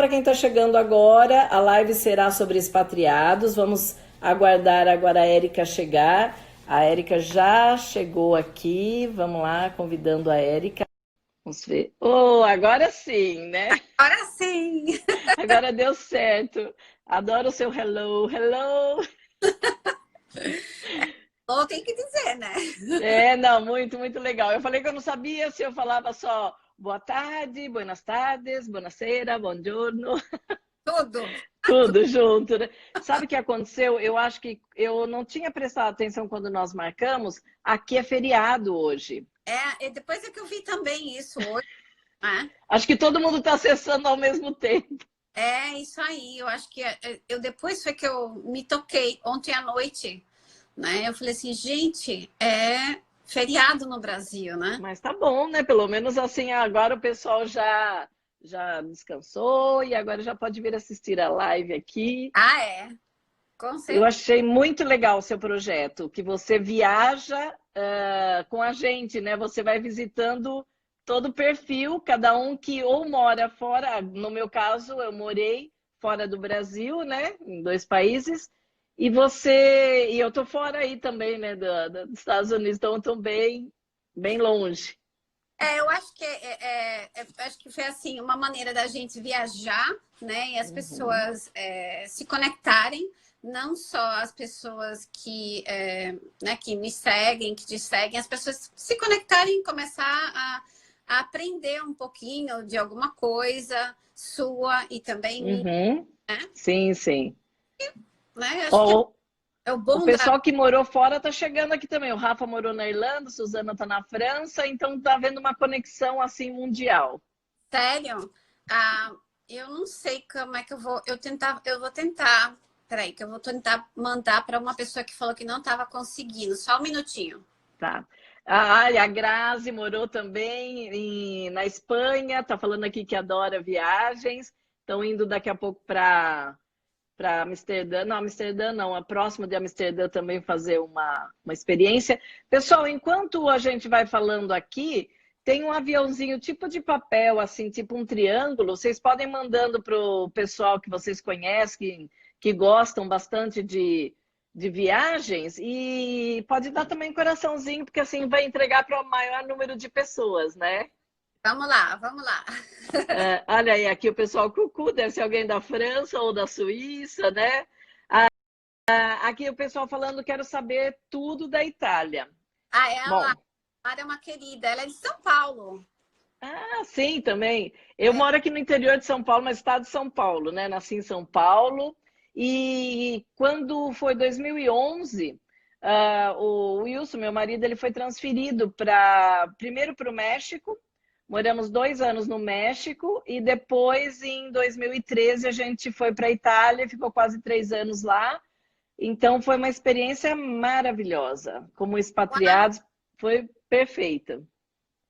para quem está chegando agora, a live será sobre expatriados. Vamos aguardar agora a Érica chegar. A Érica já chegou aqui. Vamos lá, convidando a Érica. Vamos ver. Oh, agora sim, né? Agora sim! Agora deu certo. Adoro o seu hello, hello. Ou tem que dizer, né? É, não, muito, muito legal. Eu falei que eu não sabia se eu falava só boa tarde, buenas tardes, buonasera, buongiorno. Tudo. Tudo junto, né? Sabe o que aconteceu? Eu acho que eu não tinha prestado atenção quando nós marcamos. Aqui é feriado hoje. E depois é que eu vi também isso hoje, né? Acho que todo mundo está acessando ao mesmo tempo. É isso aí. Eu acho que eu depois foi que eu me toquei ontem à noite, né? Eu falei assim, gente, é feriado no Brasil, né? Mas tá bom, né? Pelo menos assim, agora o pessoal já descansou e agora já pode vir assistir a live aqui. Ah, é. Com Eu certeza. achei muito legal o seu projeto, que você viaja com a gente, né? Você vai visitando todo o perfil, cada um que ou mora fora, no meu caso, eu morei fora do Brasil, né? Em dois países, e eu tô fora aí também, né? Dos Estados Unidos, então eu tô bem longe. Eu acho que acho que foi assim uma maneira da gente viajar, né? E as Uhum. pessoas se conectarem, não só as pessoas né, que me seguem, que te seguem, as pessoas se conectarem e começar a aprender um pouquinho de alguma coisa sua e também minha, Uhum. né? Sim, sim. Né? Acho que Ó, é o o bom da pessoal que morou fora está chegando aqui também. O Rafa morou na Irlanda, a Suzana está na França, então está havendo uma conexão assim mundial. sério. Ah, eu não sei como é que eu vou tentar. Peraí, que eu vou tentar mandar para uma pessoa que falou que não estava conseguindo. Só um minutinho. Tá. A Grazi morou também na Espanha, está falando aqui que adora viagens. Estão indo daqui a pouco para Amsterdã. Não, Amsterdã não, a próxima de Amsterdã também fazer uma experiência. Pessoal, enquanto a gente vai falando aqui, tem um aviãozinho tipo de papel, assim, tipo um triângulo. Vocês podem mandando para o pessoal que vocês conhecem, que gostam bastante de viagens, e pode dar também coraçãozinho, porque assim vai entregar para o maior número de pessoas, né? Vamos lá, vamos lá. Olha aí, aqui o pessoal cucu, deve ser alguém da França ou da Suíça, né? Aqui o pessoal falando, quero saber tudo da Itália. Ah, ela, Bom, ela é uma querida. Ela é de São Paulo. sim, também. Eu moro aqui no interior de São Paulo, mas estado de São Paulo, né? Nasci em São Paulo. E quando foi 2011, o Wilson, meu marido, ele foi transferido primeiro para o México. Moramos 2 anos no México e depois, em 2013, a gente foi para a Itália, ficou quase 3 anos lá. Então, foi uma experiência maravilhosa. Como Uau! expatriados, foi perfeita.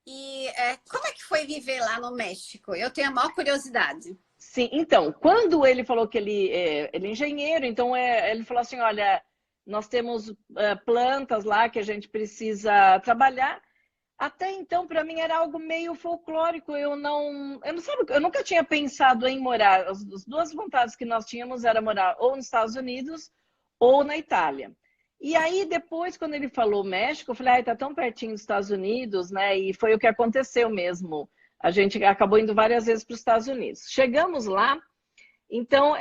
E como é que foi viver lá no México? Eu tenho a maior curiosidade. Sim, então, quando ele falou que ele é engenheiro, então ele falou assim, olha, nós temos plantas lá que a gente precisa trabalhar. Até então, para mim, era algo meio folclórico. Eu nunca tinha pensado em morar. As duas vontades que nós tínhamos era morar ou nos Estados Unidos ou na Itália. E aí, depois, quando ele falou México, eu falei, ai, tá tão pertinho dos Estados Unidos, né? E foi o que aconteceu mesmo. A gente acabou indo várias vezes para os Estados Unidos. Chegamos lá, então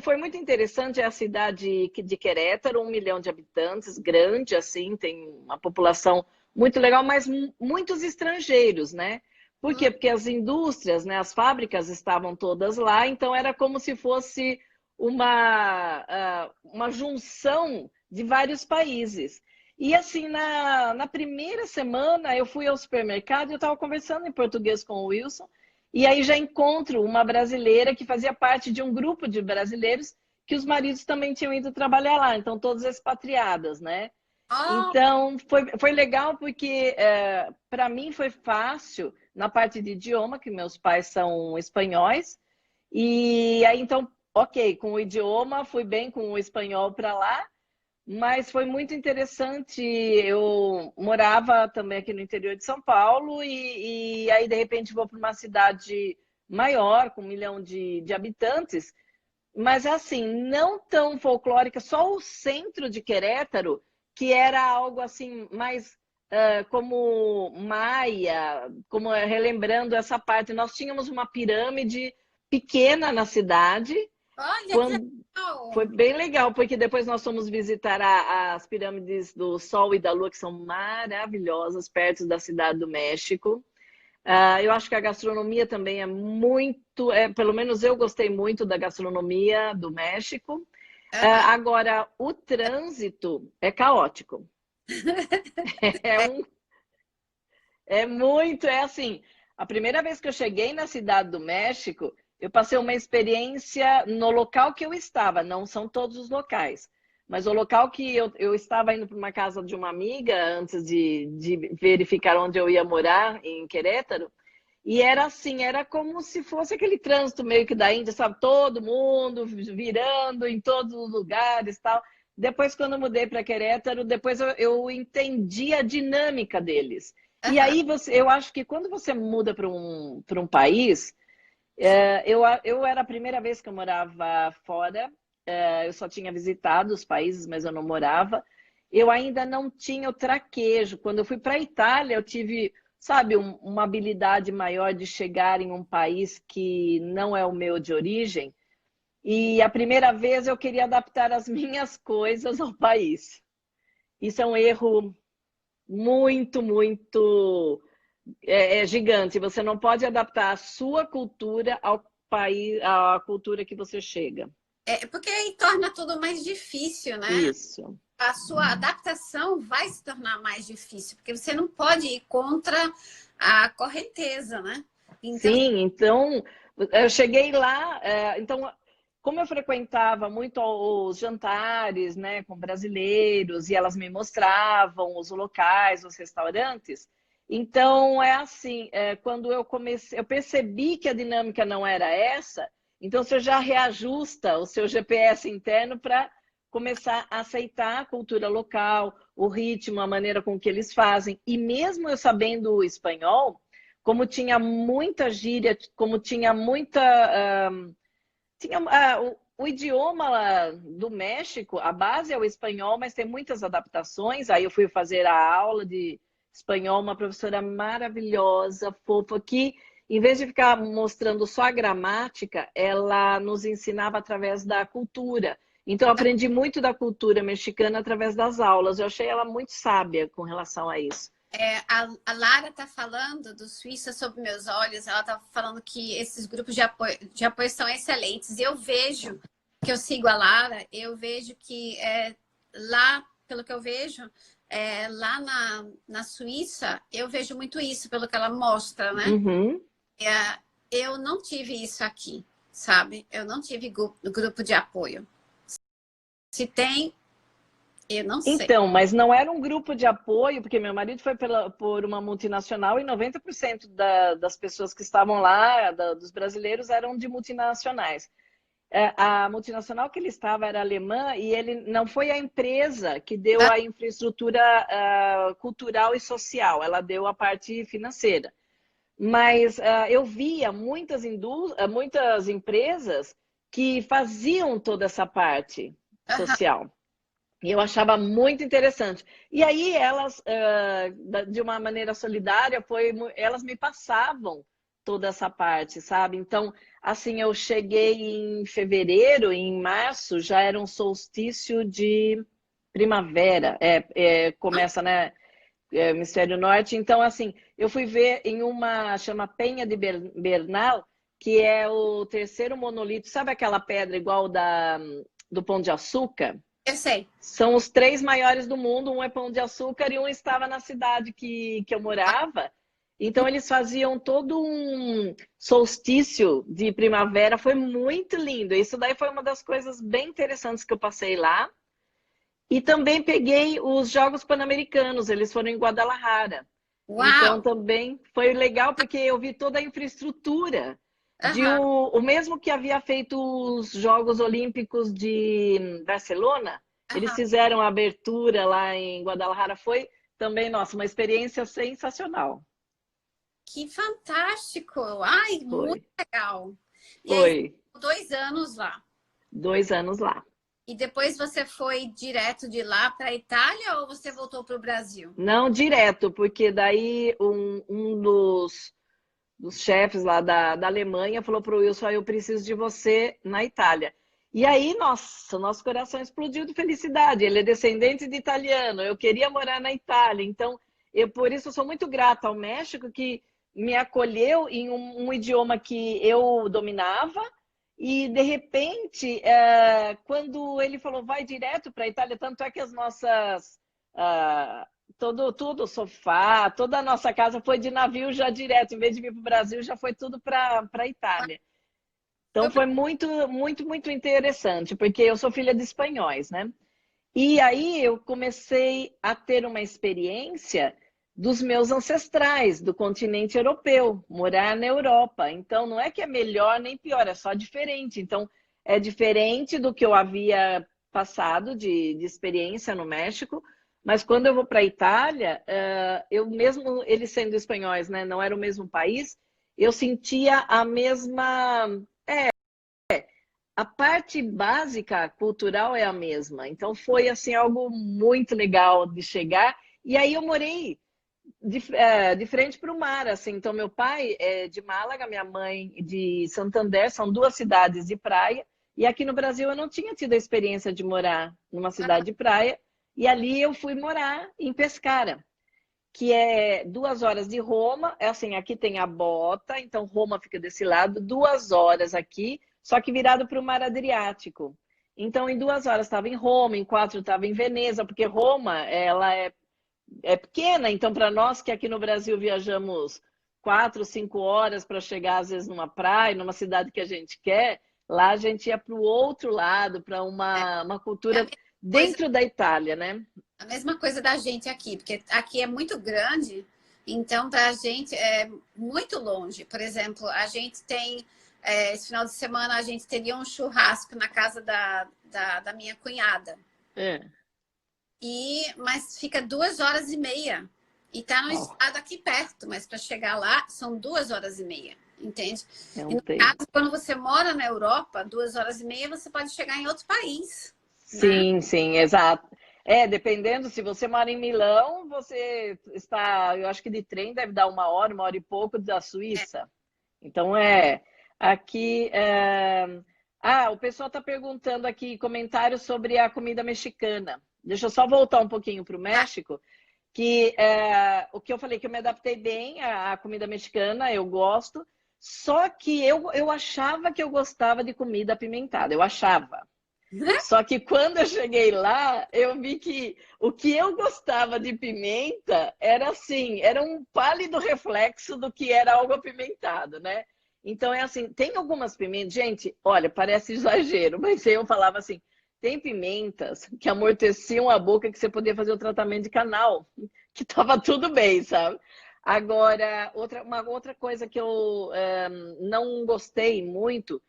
foi muito interessante. É a cidade de Querétaro, 1 milhão de habitantes, grande assim, tem uma população muito legal, mas muitos estrangeiros, né? Por Hum, quê? Porque as indústrias, né, as fábricas estavam todas lá, então era como se fosse uma junção de vários países. E assim, na primeira semana eu fui ao supermercado e eu estava conversando em português com o Wilson, e aí já encontro uma brasileira que fazia parte de um grupo de brasileiros que os maridos também tinham ido trabalhar lá, então todas expatriadas, né? oh, Então foi legal porque para mim foi fácil na parte de idioma, que meus pais são espanhóis, e aí então, ok, com o idioma fui bem com o espanhol para lá, mas foi muito interessante. Eu morava também aqui no interior de São Paulo e aí, de repente, vou para uma cidade maior, com 1 milhão de habitantes, mas assim, não tão folclórica, só o centro de Querétaro, que era algo assim mais como maia, como relembrando essa parte. Nós tínhamos uma pirâmide pequena na cidade, Olha que quando legal! foi bem legal, porque depois nós fomos visitar as pirâmides do Sol e da Lua, que são maravilhosas, perto da Cidade do México. Eu acho que a gastronomia também é muito, pelo menos eu gostei muito da gastronomia do México. Aham. Agora, o trânsito é caótico. É, um, é assim. A primeira vez que eu cheguei na Cidade do México, eu passei uma experiência no local que eu estava, não são todos os locais, mas o local que eu estava indo para uma casa de uma amiga antes de verificar onde eu ia morar, em Querétaro. E era assim, era como se fosse aquele trânsito meio que da Índia, sabe? Todo mundo virando em todos os lugares, tal. Depois, quando eu mudei para Querétaro, depois eu entendi a dinâmica deles. E Aham. aí eu acho que quando você muda para um país, eu era a primeira vez que eu morava fora, eu só tinha visitado os países, mas eu não morava. Eu ainda não tinha o traquejo. Quando eu fui para a Itália, eu tive, sabe, uma habilidade maior de chegar em um país que não é o meu de origem. E a primeira vez eu queria adaptar as minhas coisas ao país. Isso é um erro muito gigante. Você não pode adaptar a sua cultura ao país, à cultura que você chega. É porque aí torna tudo mais difícil, né? Isso. A sua adaptação vai se tornar mais difícil, porque você não pode ir contra a correnteza, né? Então, Sim, então eu cheguei lá, então como eu frequentava muito os jantares, né, com brasileiros e elas me mostravam os locais, os restaurantes. Então é assim, quando eu comecei, eu percebi que a dinâmica não era essa. Então você já reajusta o seu GPS interno para começar a aceitar a cultura local, o ritmo, a maneira com que eles fazem. E mesmo eu sabendo o espanhol, como tinha muita gíria, como tinha muita. Tinha, o idioma lá do México, a base é o espanhol, mas tem muitas adaptações. Aí eu fui fazer a aula de espanhol, uma professora maravilhosa, fofa, que em vez de ficar mostrando só a gramática, ela nos ensinava através da cultura. Então, eu aprendi muito da cultura mexicana através das aulas. Eu achei ela muito sábia com relação a isso. a Lara está falando do Suíça sob meus olhos, ela está falando que esses grupos de apoio são excelentes. E eu vejo que eu sigo a Lara, eu vejo que lá, pelo que eu vejo, lá na Suíça, eu vejo muito isso, pelo que ela mostra, né? Uhum. Eu não tive isso aqui, sabe? Eu não tive grupo de apoio. Se tem, eu não sei. Então, mas não era um grupo de apoio, porque meu marido foi por uma multinacional e 90% das pessoas que estavam lá, dos brasileiros, eram de multinacionais. A multinacional que ele estava era alemã e ele não foi a empresa que deu a infraestrutura cultural e social, ela deu a parte financeira. Mas eu via muitas empresas que faziam toda essa parte Aham. social. E eu achava muito interessante. E aí elas, de uma maneira solidária, elas me passavam toda essa parte, sabe? Então, assim, eu cheguei em fevereiro, em março, já era um solstício de primavera. Começa, né? Hemisfério Norte. Então, assim, eu fui ver em uma, chama Penha de Bernal, que é o terceiro monolito. Sabe aquela pedra igual do Pão de Açúcar? Eu sei. São os três maiores do mundo, um é Pão de Açúcar e um estava na cidade que eu morava. Então eles faziam todo um solstício de primavera, foi muito lindo. Isso daí foi uma das coisas bem interessantes que eu passei lá. E também peguei os Jogos Pan-Americanos, eles foram em Guadalajara. Então Uau! também foi legal porque eu vi toda a infraestrutura Aham, o mesmo que havia feito os Jogos Olímpicos de Barcelona, eles aham. fizeram a abertura lá em Guadalajara, foi também, nossa, uma experiência sensacional. Que fantástico! Ai, muito Foi, legal. E aí, foi 2 anos lá. 2 anos lá. E depois você foi direto de lá para a Itália ou você voltou para o Brasil? Não direto, porque daí um dos chefes lá da Alemanha falou para o Wilson, eu preciso de você na Itália. E aí, nossa, nosso coração explodiu de felicidade. Ele é descendente de italiano, eu queria morar na Itália. Então, por isso eu sou muito grata ao México, que me acolheu em um idioma que eu dominava. E, de repente, quando ele falou, vai direto para a Itália, tanto é que as nossas... tudo, sofá, toda a nossa casa foi de navio já direto. Em vez de vir para o Brasil, já foi tudo para a Itália. Então foi muito, muito, muito interessante, porque eu sou filha de espanhóis, né? E aí eu comecei a ter uma experiência dos meus ancestrais, do continente europeu, morar na Europa. Então não é que é melhor nem pior, é só diferente. Então é diferente do que eu havia passado de experiência no México, mas quando eu vou para a Itália, eu mesmo eles sendo espanhóis, né, não era o mesmo país, eu sentia a mesma a parte básica cultural é a mesma. Então foi assim algo muito legal de chegar. E aí eu morei de frente para o mar, assim. Então meu pai é de Málaga, minha mãe de Santander, são duas cidades de praia. E aqui no Brasil eu não tinha tido a experiência de morar numa cidade de praia. E ali eu fui morar em Pescara, que é 2 horas de Roma. É assim, aqui tem a Bota, então Roma fica desse lado, 2 horas aqui, só que virado para o Mar Adriático. Então, em 2 horas estava em Roma, em 4 estava em Veneza, porque Roma ela é pequena, então para nós que aqui no Brasil viajamos 4, 5 horas para chegar às vezes numa praia, numa cidade que a gente quer, lá a gente ia para o outro lado, para uma É a cultura mesma coisa, dentro da Itália, né? a mesma coisa da gente aqui, porque aqui é muito grande, então para a gente é muito longe. Por exemplo, a gente tem, esse final de semana, a gente teria um churrasco na casa da minha cunhada. É. Mas fica 2 horas e meia. E tá no Oh, estado aqui perto, mas para chegar lá são 2 horas e meia, entende? é E um no tempo. caso, quando você mora na Europa, 2 horas e meia você pode chegar em outro país, né? Sim, sim, exato. Dependendo, se você mora em Milão, você está, eu acho que de trem deve dar 1 hora e pouco da Suíça. Então aqui. O pessoal está perguntando aqui comentários sobre a comida mexicana. Deixa eu só voltar um pouquinho para o Tá. México, que o que eu falei que eu me adaptei bem à comida mexicana, eu gosto. Só que eu achava que eu gostava de comida apimentada, eu achava. Só que quando eu cheguei lá, eu vi que o que eu gostava de pimenta era assim, era um pálido reflexo do que era algo apimentado, né? Então é assim, tem algumas pimentas, gente, olha, parece exagero, mas eu falava assim, tem pimentas que amorteciam a boca que você podia fazer o tratamento de canal, que tava tudo bem, sabe? Agora, uma outra coisa que eu não gostei muito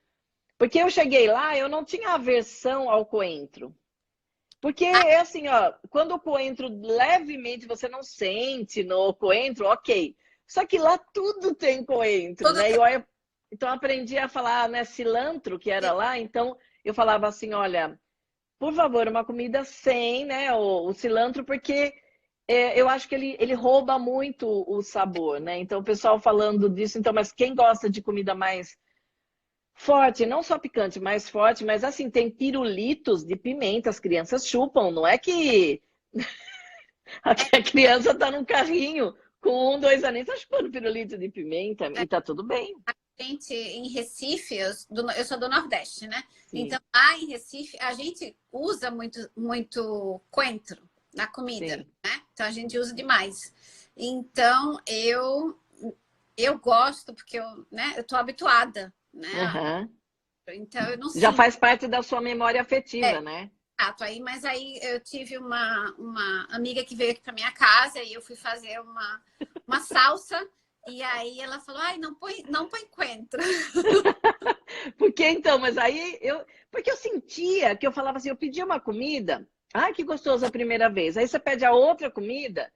porque eu cheguei lá, eu não tinha aversão ao coentro. Porque é assim, ó, quando o coentro levemente você não sente no coentro, ok. Só que lá tudo tem coentro, Tudo né? tem. Então eu aprendi a falar, né, cilantro, que era lá, então eu falava assim, olha, por favor, uma comida sem, né, o cilantro, porque eu acho que ele rouba muito o sabor, né? Então o pessoal falando disso, então, mas quem gosta de comida mais forte, não só picante, mais forte, mas assim, tem pirulitos de pimenta, as crianças chupam, não é que a criança tá num carrinho com 1, 2 aninhos, tá chupando pirulito de pimenta e tá tudo bem. Gente, em Recife, eu sou do Nordeste, né? Então, Sim, lá em Recife, a gente usa muito, muito coentro na comida, sim. né? Então, a gente usa demais. Então, eu gosto, porque eu tô habituada, né? Aham. Então, eu não Já sinto. faz parte da sua memória afetiva, né? Mas aí eu tive uma amiga que veio aqui para minha casa e eu fui fazer uma salsa. E aí ela falou, ai, não põe coentro. Porque então, mas aí porque eu sentia que eu falava assim, eu pedia uma comida, ai que gostoso a primeira vez. Aí você pede a outra comida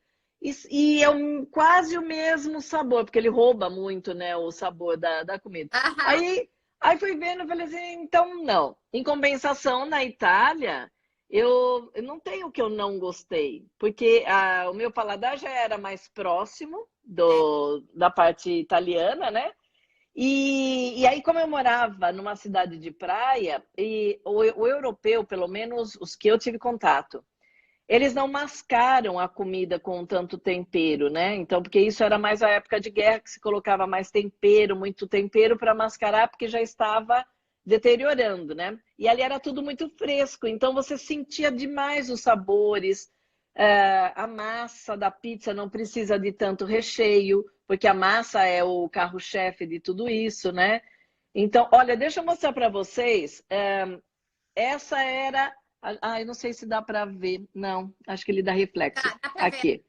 e é quase o mesmo sabor, porque ele rouba muito, né, o sabor da comida. Aham. Aí fui vendo, eu falei assim, então não. Em compensação, na Itália, eu não tenho o que eu não gostei, porque o meu paladar já era mais próximo da parte italiana, né? E aí, como eu morava numa cidade de praia, e o europeu, pelo menos os que eu tive contato, eles não mascaram a comida com tanto tempero, né? Então, porque isso era mais a época de guerra que se colocava mais tempero, muito tempero para mascarar, porque já estava deteriorando, né? E ali era tudo muito fresco, então você sentia demais os sabores. A massa da pizza não precisa de tanto recheio, porque a massa é o carro-chefe de tudo isso, né? Então, olha, deixa eu mostrar para vocês. Essa era. Eu não sei se dá para ver. Não, acho que ele dá reflexo. Dá para ver. Aqui.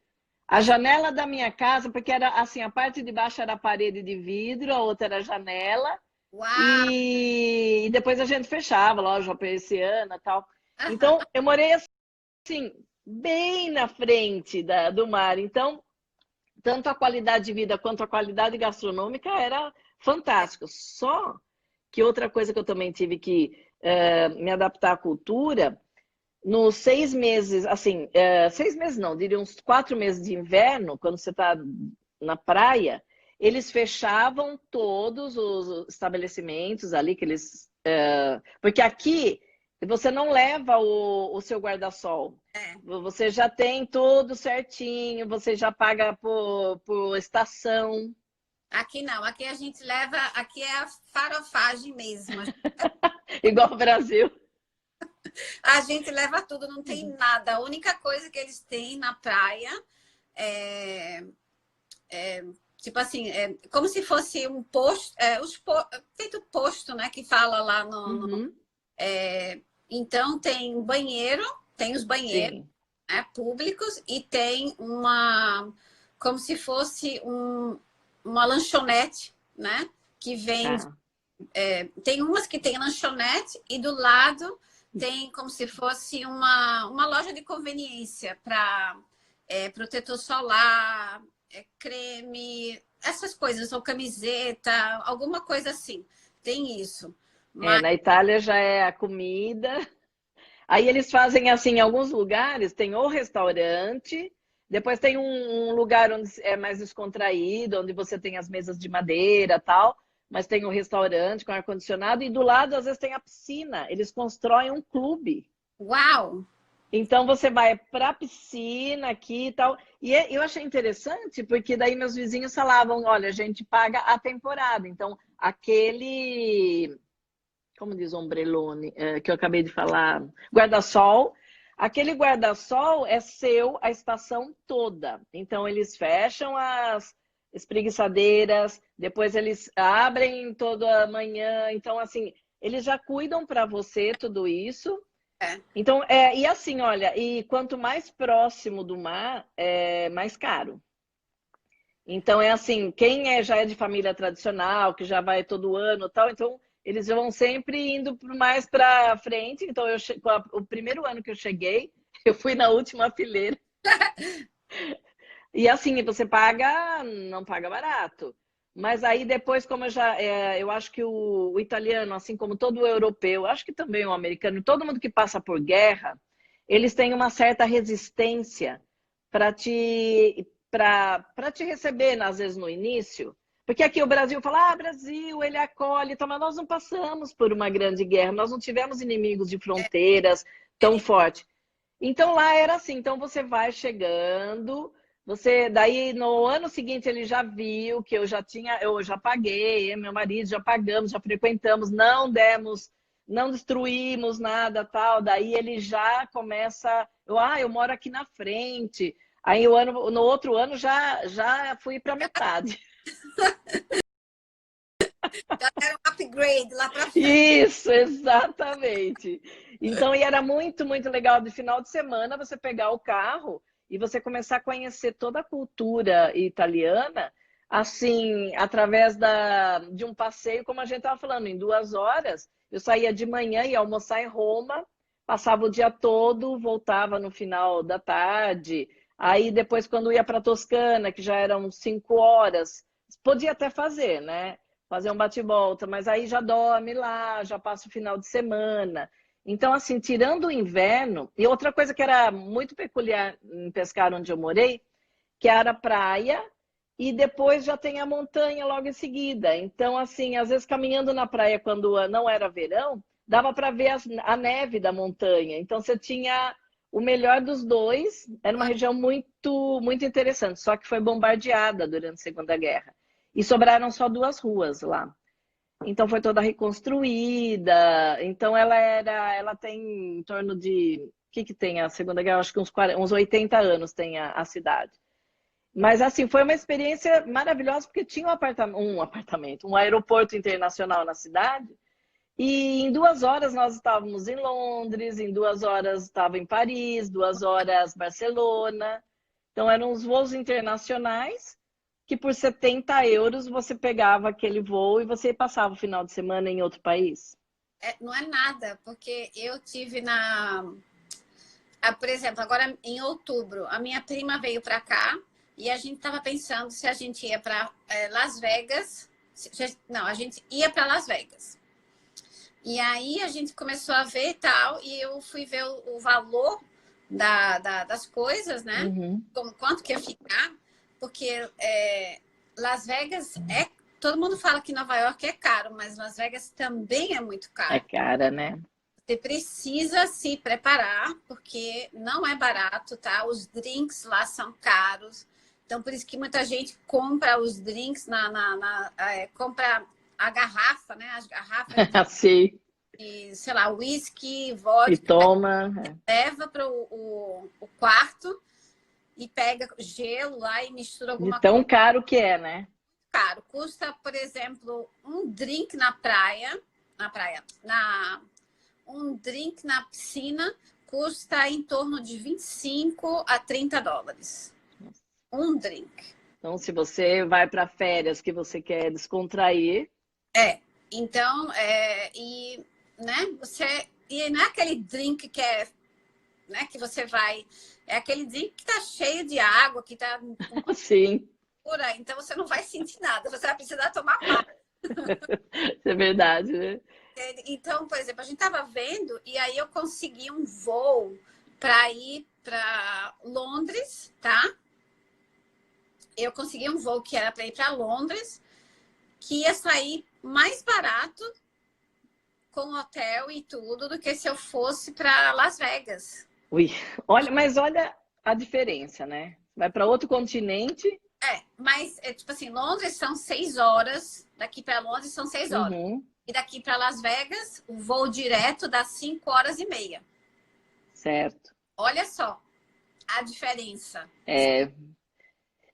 A janela da minha casa, porque era assim, a parte de baixo era parede de vidro, a outra era janela, Uau! e depois a gente fechava, loja persiana e tal. Aham. Então, eu morei assim, bem na frente do mar. Então, tanto a qualidade de vida quanto a qualidade gastronômica era fantástico. Só que outra coisa que eu também tive que me adaptar à cultura, nos 6 meses, assim, 6 meses não, diria uns 4 meses de inverno, quando você está na praia, eles fechavam todos os estabelecimentos ali que eles. Porque aqui você não leva o seu guarda-sol. É. Você já tem tudo certinho, você já paga por estação. Aqui não, aqui a gente leva, aqui é a farofagem mesmo. Igual o Brasil. A gente leva tudo, não tem nada. A única coisa que eles têm na praia é, tipo assim, como se fosse um posto, feito posto, né? Que fala lá Uhum, então tem banheiro, tem os banheiros, sim. né, públicos e tem como se fosse uma lanchonete, né? Que vende. Ah. Tem umas que tem lanchonete e do lado tem como se fosse uma loja de conveniência para protetor solar, creme, essas coisas, ou camiseta, alguma coisa assim. Tem isso. Mas Na Itália já é a comida. Aí eles fazem assim, em alguns lugares tem o restaurante, depois tem um lugar onde é mais descontraído, onde você tem as mesas de madeira, tal, mas tem o restaurante com ar-condicionado e do lado às vezes tem a piscina. Eles constroem um clube. uau! Então você vai para a piscina aqui e tal. E eu achei interessante porque daí meus vizinhos falavam, olha, a gente paga a temporada. Então aquele, como diz ombrelone, que eu acabei de falar, guarda-sol. Aquele guarda-sol é seu a estação toda. Então, eles fecham as espreguiçadeiras, depois eles abrem toda a manhã. Então, assim, eles já cuidam para você tudo isso. É. Então, e assim, olha, e quanto mais próximo do mar, é mais caro. Então é assim, quem já é de família tradicional, que já vai todo ano, e tal, então eles vão sempre indo mais para frente. Então o primeiro ano que eu cheguei, eu fui na última fileira. E assim, você paga, não paga barato. Mas aí depois, como eu acho que o italiano, assim como todo o europeu, acho que também o americano, todo mundo que passa por guerra, eles têm uma certa resistência para te receber, às vezes, no início. Porque aqui o Brasil fala, Brasil, ele acolhe, então, mas nós não passamos por uma grande guerra, nós não tivemos inimigos de fronteiras tão fortes. Então lá era assim, então você vai chegando, daí no ano seguinte ele já viu que eu já paguei, meu marido já pagamos, já frequentamos, não demos, não destruímos nada, tal. Daí ele já começa, eu moro aqui na frente. Aí no outro ano já fui para metade. Já era um upgrade lá para frente. Isso, exatamente. Então, e era muito, muito legal de final de semana você pegar o carro e você começar a conhecer toda a cultura italiana, assim, através de um passeio, como a gente estava falando, em 2 horas. Eu saía de manhã e ia almoçar em Roma, passava o dia todo, voltava no final da tarde. Aí depois, quando ia para Toscana, que já eram 5 horas, podia até fazer, né? Fazer um bate-volta, mas aí já dorme lá, já passa o final de semana. Então, assim, tirando o inverno, e outra coisa que era muito peculiar em Pescara, onde eu morei, que era praia, e depois já tem a montanha logo em seguida. Então, assim, às vezes caminhando na praia quando não era verão, dava para ver a neve da montanha. Então, você tinha o melhor dos dois. Era uma região muito, muito interessante, só que foi bombardeada durante a Segunda Guerra. E sobraram só 2 ruas lá. Então foi toda reconstruída. Então ela tem em torno de, o que que tem a Segunda Guerra? Acho que uns 80 anos tem a cidade. Mas assim, foi uma experiência maravilhosa porque tinha um aeroporto internacional na cidade. E em 2 horas nós estávamos em Londres, em 2 horas estava em Paris, 2 horas Barcelona. Então eram os voos internacionais que por 70 euros você pegava aquele voo e você passava o final de semana em outro país. Não é nada, porque eu tive por exemplo, agora em outubro, a minha prima veio para cá e a gente estava pensando se a gente ia para Las Vegas. Não, a gente ia para Las Vegas. E aí a gente começou a ver e tal, e eu fui ver o valor das coisas, né? Uhum. Quanto que ia ficar, porque Las Vegas todo mundo fala que Nova York é caro, mas Las Vegas também é muito É caro. cara, né? Você precisa se preparar, porque não é barato, tá? Os drinks lá são caros. Então, por isso que muita gente compra os drinks, compra a garrafa, né? As garrafas Assim. de, sei lá, whisky, E vodka. toma. Leva para o quarto e pega gelo lá e mistura De alguma tão coisa. caro que é, né? Caro. Custa, por exemplo, um drink um drink na piscina custa em torno de 25 a 30 dólares. Um drink. Então, se você vai para férias que você quer descontrair. Então, né, e não é aquele drink que né, que você vai. É aquele drink que tá cheio de água, que tá com Sim. pura, então você não vai sentir nada, você vai precisar tomar mais. Isso é verdade, né? Então, por exemplo, a gente estava vendo e aí eu consegui um voo para ir para Londres, tá? Eu consegui um voo que era para ir para Londres, que ia sair mais barato com hotel e tudo do que se eu fosse para Las Vegas. Ui, mas olha a diferença, né? Vai para outro continente. Mas tipo assim, Londres são 6 horas, daqui para Londres são 6 horas. Uhum. E daqui para Las Vegas, o voo direto dá 5 horas e meia. Certo. Olha só a diferença.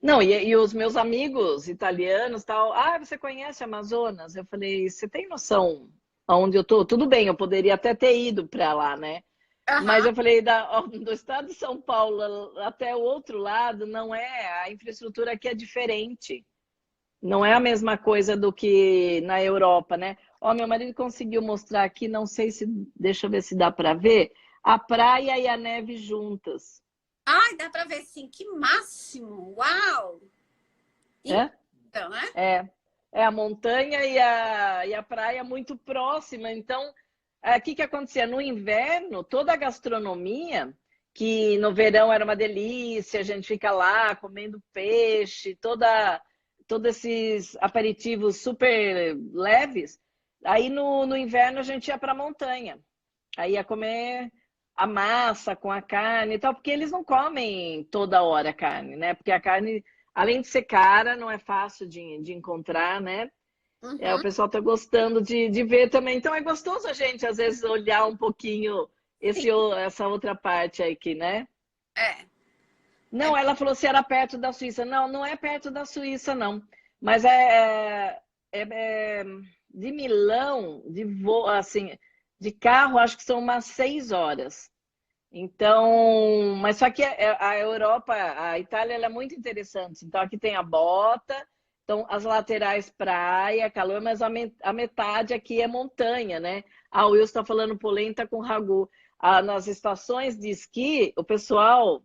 Não, e os meus amigos italianos tal, você conhece Amazonas? Eu falei, você tem noção aonde eu tô? Tudo bem, eu poderia até ter ido para lá, né? Mas Aham. eu falei, do estado de São Paulo até o outro lado, não é, a infraestrutura aqui é diferente. Não é a mesma coisa do que na Europa, né? Ó, meu marido conseguiu mostrar aqui, não sei se, deixa eu ver se dá para ver, a praia e a neve juntas. Ai, dá para ver sim, que máximo! Uau! É? Então, né? É a montanha e a praia muito próxima. Então, o que que acontecia? No inverno, toda a gastronomia, que no verão era uma delícia, a gente fica lá comendo peixe, todos esses aperitivos super leves. Aí no inverno a gente ia para a montanha. Aí ia comer a massa com a carne e tal, porque eles não comem toda hora carne, né? Porque a carne, além de ser cara, não é fácil de encontrar, né? O Uhum. pessoal tá gostando de ver também. Então é gostoso a gente, às vezes, olhar um pouquinho essa outra parte aqui, né? É, Não, ela falou se era perto da Suíça. Não, não é perto da Suíça, não. Mas é de Milão, de voo, assim, de carro, acho que são umas 6 horas. Então, mas só que a Europa, a Itália, ela é muito interessante. Então, aqui tem a bota, então as laterais praia, calor, mas a metade aqui é montanha, né? O Wilson está falando polenta com ragu. Nas estações de esqui, o pessoal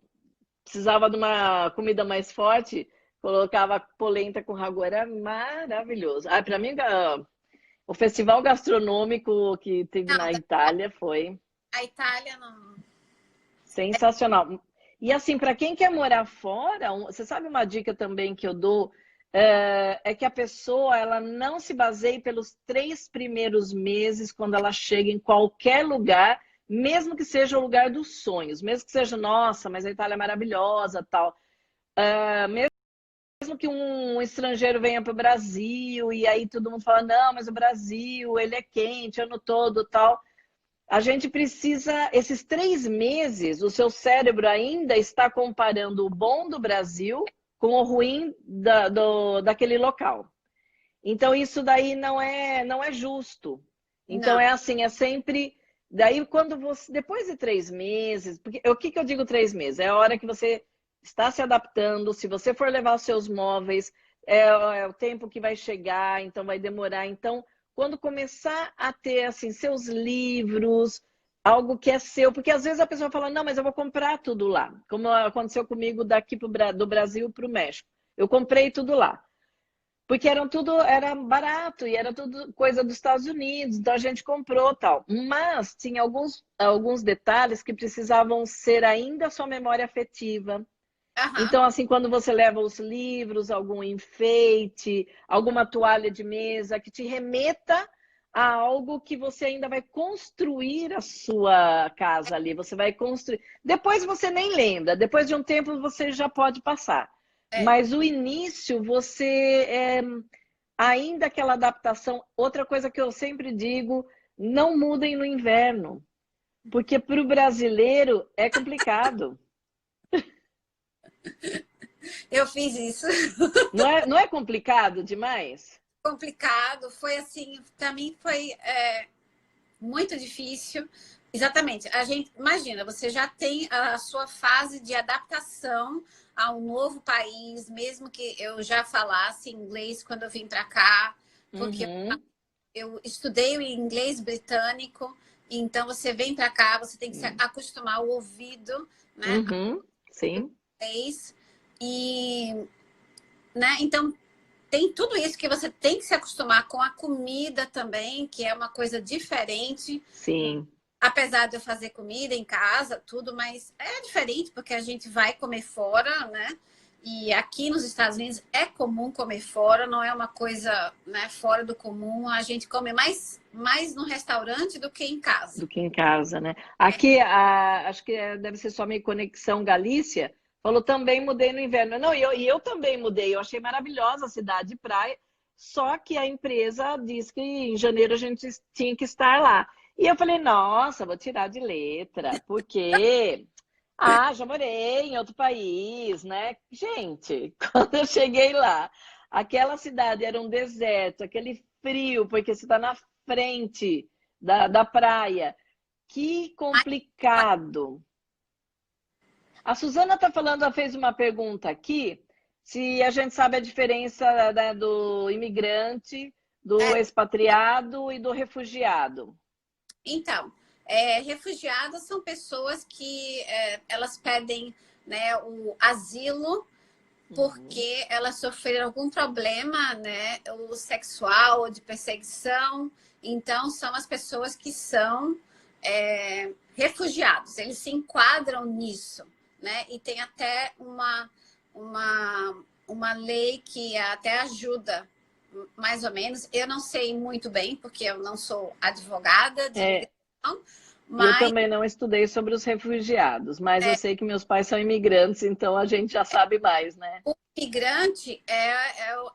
precisava de uma comida mais forte, colocava polenta com ragu, era maravilhoso. Ah, para mim, o festival gastronômico que teve Não, na Itália foi a Itália não. sensacional. E assim, para quem quer morar fora, você sabe uma dica também que eu dou? É que a pessoa ela não se baseie pelos 3 primeiros meses quando ela chega em qualquer lugar, mesmo que seja o lugar dos sonhos, mesmo que seja, nossa, mas a Itália é maravilhosa, tal. Mesmo que um estrangeiro venha para o Brasil e aí todo mundo fala, não, mas o Brasil, ele é quente o ano todo, tal. A gente precisa, esses 3 meses, o seu cérebro ainda está comparando o bom do Brasil com o ruim daquele local. Então, isso daí não é justo. Então, Não. é assim, é sempre. Daí, quando você. Depois de 3 meses, porque o que eu digo 3 meses? É a hora que você está se adaptando. Se você for levar os seus móveis, é o tempo que vai chegar, então vai demorar. Então, quando começar a ter assim, seus livros, algo que é seu, porque às vezes a pessoa fala, não, mas eu vou comprar tudo lá. Como aconteceu comigo daqui do Brasil para o México. Eu comprei tudo lá. Porque era barato e era tudo coisa dos Estados Unidos, então a gente comprou tal. Mas tinha alguns detalhes que precisavam ser ainda sua memória afetiva. Aham. Então, assim, quando você leva os livros, algum enfeite, alguma toalha de mesa que te remeta a algo que você ainda vai construir a sua casa ali. Você vai construir. Depois você nem lembra, depois de um tempo você já pode passar. É. Mas o início, ainda aquela adaptação. Outra coisa que eu sempre digo: não mudem no inverno, porque para o brasileiro é complicado. Eu fiz isso. Não é complicado demais? Complicado. Foi assim, para mim foi muito difícil. Exatamente. A gente, imagina, você já tem a sua fase de adaptação a um novo país, mesmo que eu já falasse inglês quando eu vim para cá, porque Uhum, eu estudei o inglês britânico, então você vem para cá, você tem que se acostumar ao ouvido, né, uhum, sim, inglês, e, né, então tem tudo isso que você tem que se acostumar com a comida também, que é uma coisa diferente. sim. Apesar de eu fazer comida em casa, tudo, mas é diferente porque a gente vai comer fora, né? E aqui nos Estados Unidos é comum comer fora, não é uma coisa, né, fora do comum. A gente come mais no restaurante do que em casa. Do que em casa, né? Aqui, acho que deve ser só minha conexão Galícia, falou também mudei no inverno. Não, e eu também mudei, eu achei maravilhosa a cidade de praia, só que a empresa disse que em janeiro a gente tinha que estar lá. E eu falei, nossa, vou tirar de letra, porque já morei em outro país, né? Gente, quando eu cheguei lá, aquela cidade era um deserto, aquele frio, porque você está na frente da praia. Que complicado. A Suzana está falando, ela fez uma pergunta aqui, se a gente sabe a diferença, né, do imigrante, do É, expatriado e do refugiado. então, refugiadas são pessoas que elas pedem, né, o asilo Uhum. porque elas sofreram algum problema, né, ou sexual ou de perseguição. Então, são as pessoas que são refugiados. Eles se enquadram nisso, né? E tem até uma lei que até ajuda, mais ou menos. Eu não sei muito bem, porque eu não sou advogada de É, imigração, eu mas também não estudei sobre os refugiados, mas eu sei que meus pais são imigrantes, então a gente já sabe mais, né? o migrante é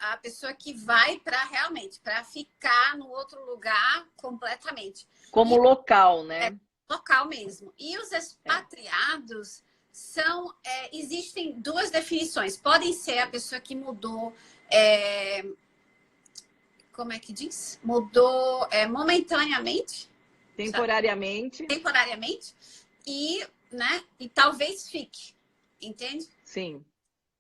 a pessoa que vai para realmente, para ficar no outro lugar completamente. Como E local, é né? local mesmo. E os É. expatriados são. Existem duas definições. Podem ser a pessoa que mudou. Como é que diz? Mudou momentaneamente, sabe? Temporariamente, Temporariamente, e, né, e talvez fique. Entende? sim.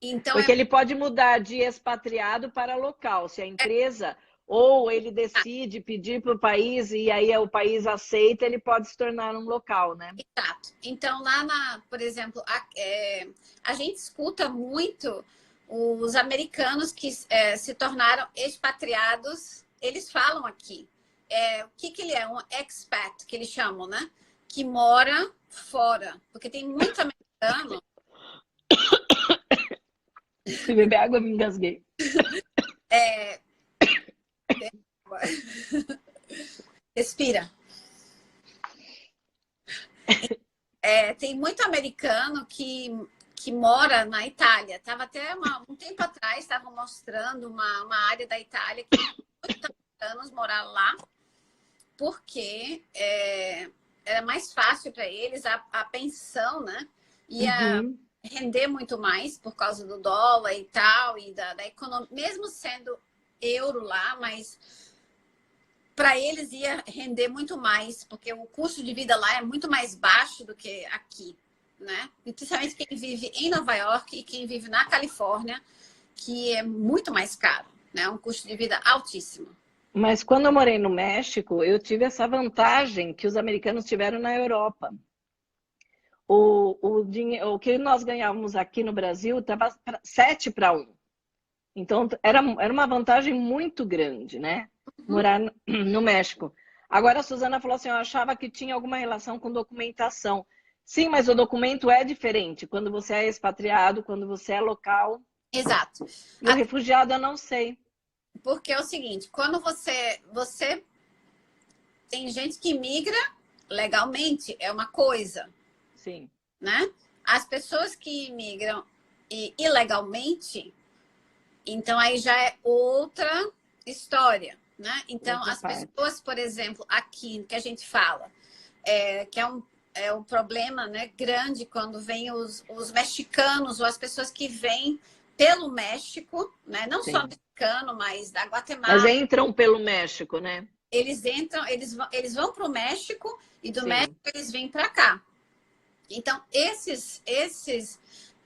Então Porque ele pode mudar de expatriado para local. Se a empresa ou ele decide pedir para o país e aí o país aceita, ele pode se tornar um local, né? Exato. Então, por exemplo, a gente escuta muito os americanos que se tornaram expatriados, eles falam aqui. O que ele é? Um expat, que eles chamam, né? Que mora fora. Porque tem muito americano. Fui beber água, me engasguei. Respira. Tem muito americano que mora na Itália. Estava até um tempo atrás, estavam mostrando uma área da Itália que muitos americanos moraram lá, porque era mais fácil para eles a pensão, né? Ia render muito mais por causa do dólar e tal, e da economia, mesmo sendo euro lá, mas para eles ia render muito mais, porque o custo de vida lá é muito mais baixo do que aqui, né? E principalmente quem vive em Nova York e quem vive na Califórnia, que é muito mais caro, né? Um custo de vida altíssimo. Mas quando eu morei no México, eu tive essa vantagem que os americanos tiveram na Europa. O que nós ganhávamos aqui no Brasil estava 7-1. Então, era uma vantagem muito grande, né? Morar no México. Agora, a Suzana falou assim, eu achava que tinha alguma relação com documentação. Sim, mas o documento é diferente quando você é expatriado, quando você é local. Exato. E o refugiado, eu não sei. Porque é o seguinte, quando você tem gente que migra legalmente, é uma coisa. Sim. Né? As pessoas que imigram ilegalmente, então aí já é outra história, né? Então, outra as parte. pessoas, por exemplo, aqui que a gente fala, que é um problema, né, grande quando vem os mexicanos ou as pessoas que vêm pelo México, né? Não Sim. só mexicano, mas da Guatemala. Mas entram pelo México, né? Eles entram, eles vão para o México e do Sim. México eles vêm para cá. Então, esses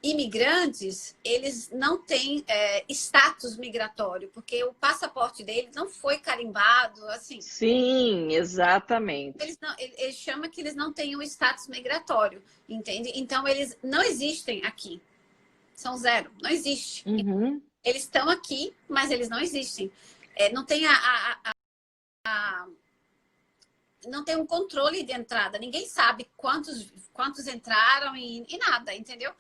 imigrantes, eles não têm status migratório, porque o passaporte deles não foi carimbado, assim. Sim, exatamente. Eles chamam que eles não têm o status migratório, entende? Então, eles não existem aqui. São zero, não existe. Eles estão aqui, mas eles não existem. Não tem não tem um controle de entrada. Ninguém sabe quantos entraram e nada, entendeu?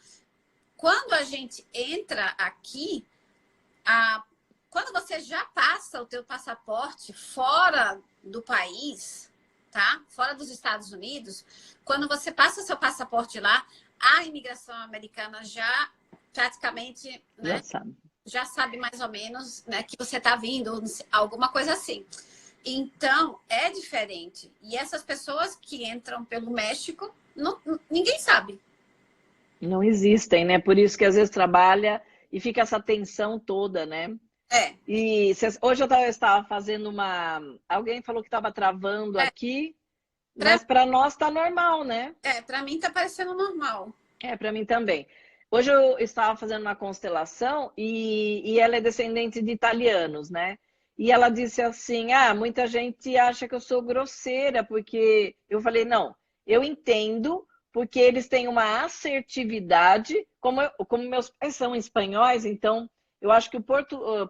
Quando a gente entra aqui, quando você já passa o teu passaporte fora do país, tá? Fora dos Estados Unidos, quando você passa seu passaporte lá, a imigração americana já praticamente, né, já sabe mais ou menos, né, que você está vindo, alguma coisa assim. Então, é diferente. E essas pessoas que entram pelo México, ninguém sabe. Não existem, né? Por isso que às vezes trabalha e fica essa tensão toda, né? E hoje eu estava fazendo alguém falou que estava travando aqui, mas para nós está normal, né? Para mim está parecendo normal. Para mim também. Hoje eu estava fazendo uma constelação e ela é descendente de italianos, né? E ela disse assim, muita gente acha que eu sou grosseira, porque eu falei, não, eu entendo, porque eles têm uma assertividade, como meus pais são espanhóis, então eu acho que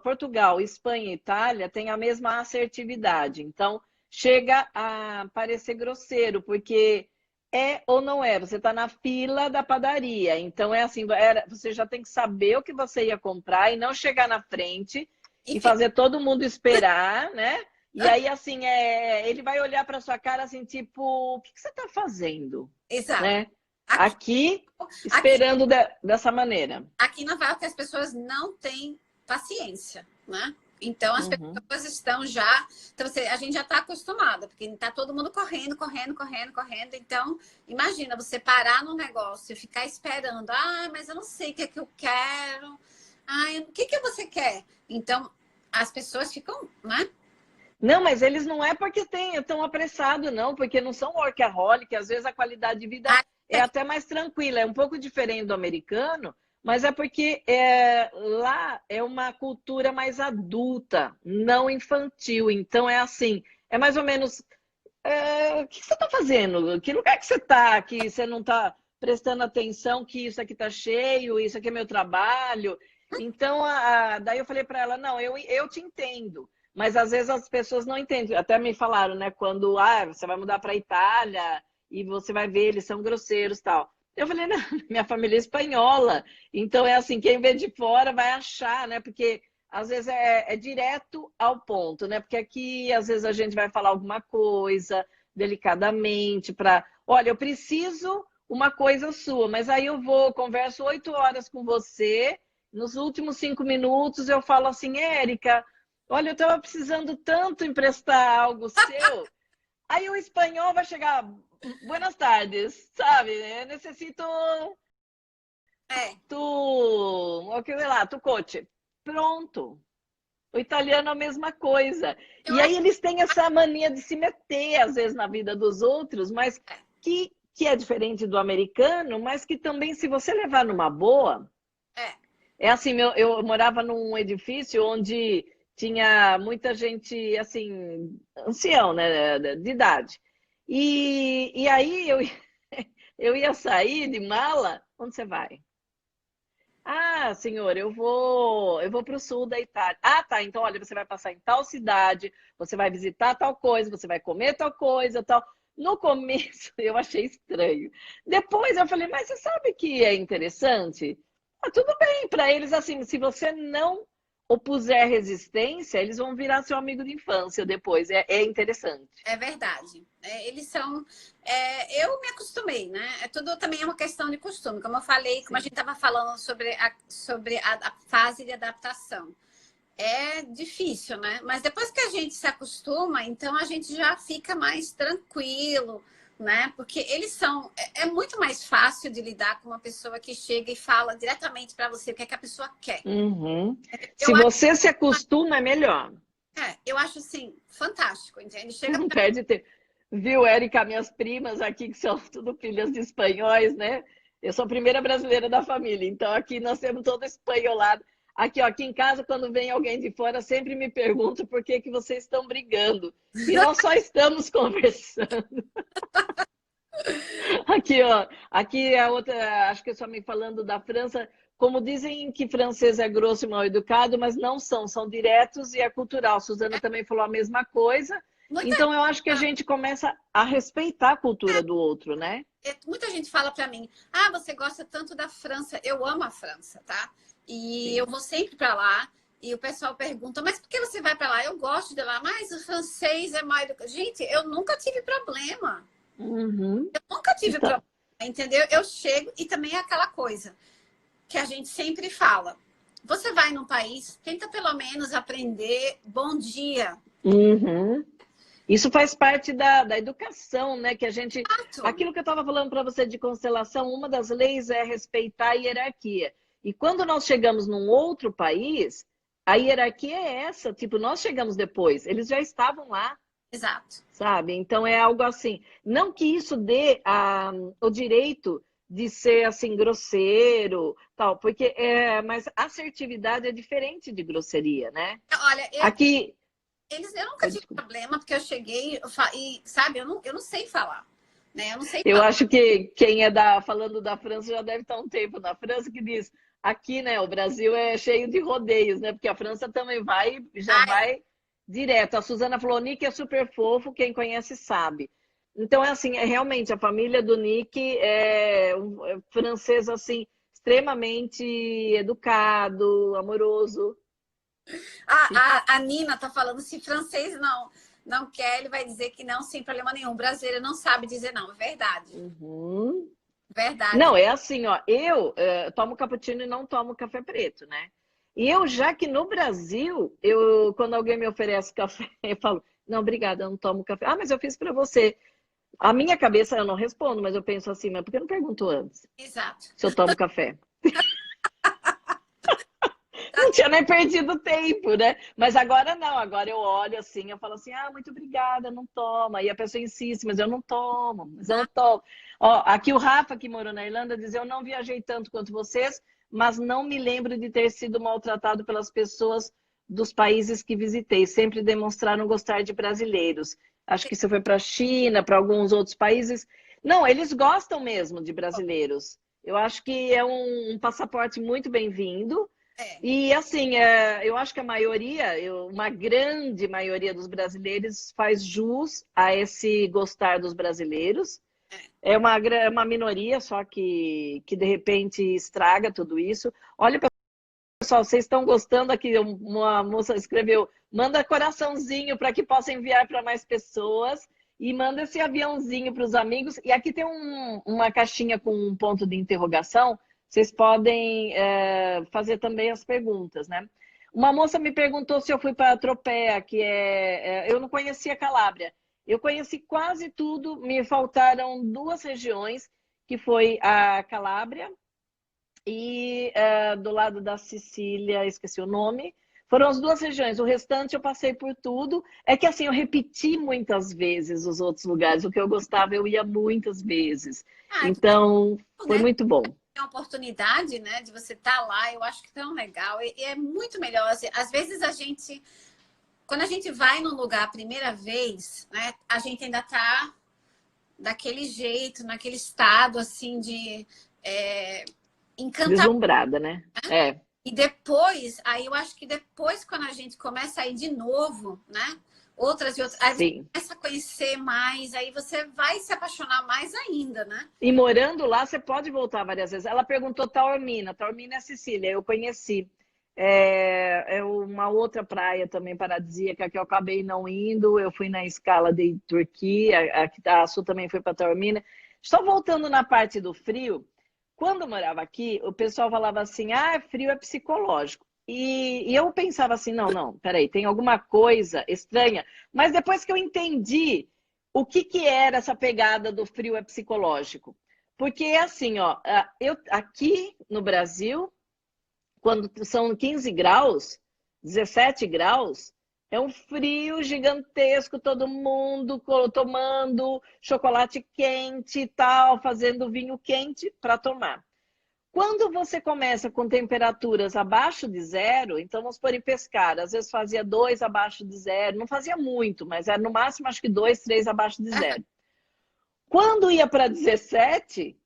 Portugal, Espanha e Itália têm a mesma assertividade. Então, chega a parecer grosseiro, porque é ou não é, você está na fila da padaria, então é assim, você já tem que saber o que você ia comprar e não chegar na frente e fazer todo mundo esperar, né? E aí, assim, ele vai olhar para sua cara assim, tipo, o que você está fazendo? Exato. Né? Aqui esperando dessa maneira. Aqui na Nova York as pessoas não têm paciência, né? Então as pessoas estão já... Então, a gente já está acostumada, porque está todo mundo correndo. Então, imagina você parar num negócio e ficar esperando. Mas eu não sei o que é que eu quero. O que você quer? Então, as pessoas ficam, né? Não, mas eles não é porque estão apressados, não, porque não são workaholic, às vezes a qualidade de vida é até mais tranquila, é um pouco diferente do americano, Mas é porque lá é uma cultura mais adulta, não infantil. Então é assim, é mais ou menos, o que você está fazendo? Que lugar que você está? Que você não está prestando atenção que isso aqui está cheio, isso aqui é meu trabalho. Então, daí eu falei para ela, não, eu te entendo. Mas às vezes as pessoas não entendem. Até me falaram, né? Quando você vai mudar para a Itália e você vai ver, eles são grosseiros e tal. Eu falei, não, minha família é espanhola. Então é assim, quem vê de fora vai achar, né? Porque às vezes é direto ao ponto, né? Porque aqui às vezes a gente vai falar alguma coisa delicadamente para, olha, eu preciso uma coisa sua, mas aí eu vou, converso 8 horas com você, nos últimos 5 minutos eu falo assim, Érica, olha, eu estava precisando tanto emprestar algo seu. Aí o espanhol vai chegar, buenas tardes, sabe? Eu necessito É, tu coche. Pronto. O italiano é a mesma coisa. eu E aí acho eles têm essa mania de se meter, às vezes, na vida dos outros, mas que é diferente do americano, mas que também, se você levar numa boa, é, é assim, eu morava num edifício onde tinha muita gente, assim, ancião, né, de idade. E aí eu ia sair de mala, onde você vai? Ah, senhor, eu vou para o sul da Itália. Ah, tá. Então, olha, você vai passar em tal cidade, você vai visitar tal coisa, você vai comer tal coisa, tal. No começo eu achei estranho. Depois eu falei, mas você sabe que é interessante? Ah, tudo bem, para eles assim, se você não opuser resistência, eles vão virar seu amigo de infância depois. É interessante. é verdade. É, eles são. Eu me acostumei, né? É tudo também é uma questão de costume. Como eu falei, como a Sim. gente estava falando sobre a fase de adaptação. É difícil, né? Mas depois que a gente se acostuma, então a gente já fica mais tranquilo, né? Porque eles são. É muito mais fácil de lidar com uma pessoa que chega e fala diretamente para você o que é que a pessoa quer. Uhum. Se Eu acho, você se acostuma, é melhor. eu acho assim, fantástico, entende? Você Chega não pra... perde tempo. Viu, Érica, minhas primas aqui, que são tudo filhas de espanhóis, né? Eu sou a primeira brasileira da família, então aqui nós temos todo espanholado. Aqui, ó, aqui em casa, quando vem alguém de fora, sempre me pergunta por que que vocês estão brigando. E nós só estamos conversando. Aqui, ó, aqui a outra, acho que eu só me falando da França, como dizem que francês é grosso e mal educado, mas não são diretos e é cultural. Suzana também falou a mesma coisa. Muita, Então eu acho que a gente começa a respeitar a cultura do outro, né? muita gente fala para mim: ah, você gosta tanto da França. Eu amo a França, tá? E eu Sim. vou sempre para lá. E o pessoal pergunta: mas por que você vai para lá? Eu gosto de lá, mas o francês é mais educado. Gente, eu nunca tive problema. Uhum. Eu nunca tive Então, problema, entendeu? Eu chego e também é aquela coisa que a gente sempre fala. Você vai num país, tenta pelo menos aprender bom dia. uhum. Isso faz parte da educação, né? Que a gente. Exato. Aquilo que eu estava falando para você de constelação, uma das leis é respeitar a hierarquia. E quando nós chegamos num outro país, a hierarquia é essa, tipo, nós chegamos depois, eles já estavam lá, Exato. sabe? Então é algo assim. Não que isso dê o direito de ser assim grosseiro, tal, porque mas assertividade é diferente de grosseria, né? Olha, Aqui, eu nunca oh, tive desculpa. problema, porque eu cheguei e, sabe, eu não sei falar, né? Eu não sei Eu falar. acho que quem é falando da França já deve estar um tempo na França que diz aqui, né? O Brasil é cheio de rodeios, né? Porque a França também já Ah, é. vai direto. A Suzana falou, Nick é super fofo, quem conhece sabe. Então é assim, realmente a família do Nick é francês assim extremamente educado, amoroso. A Nina tá falando, se francês não quer, ele vai dizer que não, sem problema nenhum. O brasileiro não sabe dizer não, é verdade. Uhum. Verdade. Não, é assim, ó. Eu tomo cappuccino e não tomo café preto, né? E eu, já que no Brasil, quando alguém me oferece café, eu falo, não, obrigada, eu não tomo café. Ah, mas eu fiz para você. A minha cabeça eu não respondo, mas eu penso assim, mas por que eu não pergunto antes Exato. se eu tomo café? Não tinha nem perdido tempo, né? Mas agora não, agora eu olho assim, eu falo assim, ah, muito obrigada, não toma. E a pessoa insiste, mas eu não tomo, mas eu não tomo. Ó, aqui o Rafa, que morou na Irlanda, diz, eu não viajei tanto quanto vocês, mas não me lembro de ter sido maltratado pelas pessoas dos países que visitei. Sempre demonstraram gostar de brasileiros. Acho que isso foi para a China, para alguns outros países. Não, eles gostam mesmo de brasileiros. Eu acho que é um passaporte muito bem-vindo. É. E assim, eu acho que a maioria, uma grande maioria dos brasileiros faz jus a esse gostar dos brasileiros. É uma minoria só que de repente estraga tudo isso. Olha, pessoal, vocês estão gostando aqui? Uma moça escreveu, manda coraçãozinho para que possa enviar para mais pessoas e manda esse aviãozinho para os amigos. E aqui tem uma caixinha com um ponto de interrogação. Vocês podem fazer também as perguntas, né? Uma moça me perguntou se eu fui para Tropea, que eu não conhecia Calábria. Eu conheci quase tudo, me faltaram 2 regiões, que foi a Calábria e do lado da Sicília, esqueci o nome. Foram as 2 regiões, o restante eu passei por tudo. É que assim, eu repeti muitas vezes os outros lugares, o que eu gostava eu ia muitas vezes. Que bom, Então, foi né? muito bom. Tem a oportunidade, né, de você estar lá, eu acho que é tão legal. E é muito melhor, assim, às vezes quando a gente vai num lugar a primeira vez, né, a gente ainda tá daquele jeito, naquele estado, assim, de encantamento. Deslumbrada, né? É. E depois, aí eu acho que depois, quando a gente começa a ir de novo, né? Outras e outras, aí você Sim. começa a conhecer mais, aí você vai se apaixonar mais ainda, né? E morando lá, você pode voltar várias vezes. Ela perguntou Taormina. Taormina é Sicília, eu conheci. É uma outra praia também paradisíaca que eu acabei não indo. Eu fui na escala de Turquia, a Sul também foi para Taormina. Só voltando na parte do frio, quando eu morava aqui, o pessoal falava assim, frio é psicológico. E eu pensava assim, não, peraí, tem alguma coisa estranha. Mas depois que eu entendi o que era essa pegada do frio é psicológico. Porque é assim, ó, aqui no Brasil, quando são 15 graus, 17 graus, é um frio gigantesco, todo mundo tomando chocolate quente e tal, fazendo vinho quente para tomar. Quando você começa com temperaturas abaixo de 0, então vamos por em pescar, às vezes fazia 2 abaixo de 0, não fazia muito, mas era no máximo acho que 2, 3 abaixo de 0. Quando ia para 17,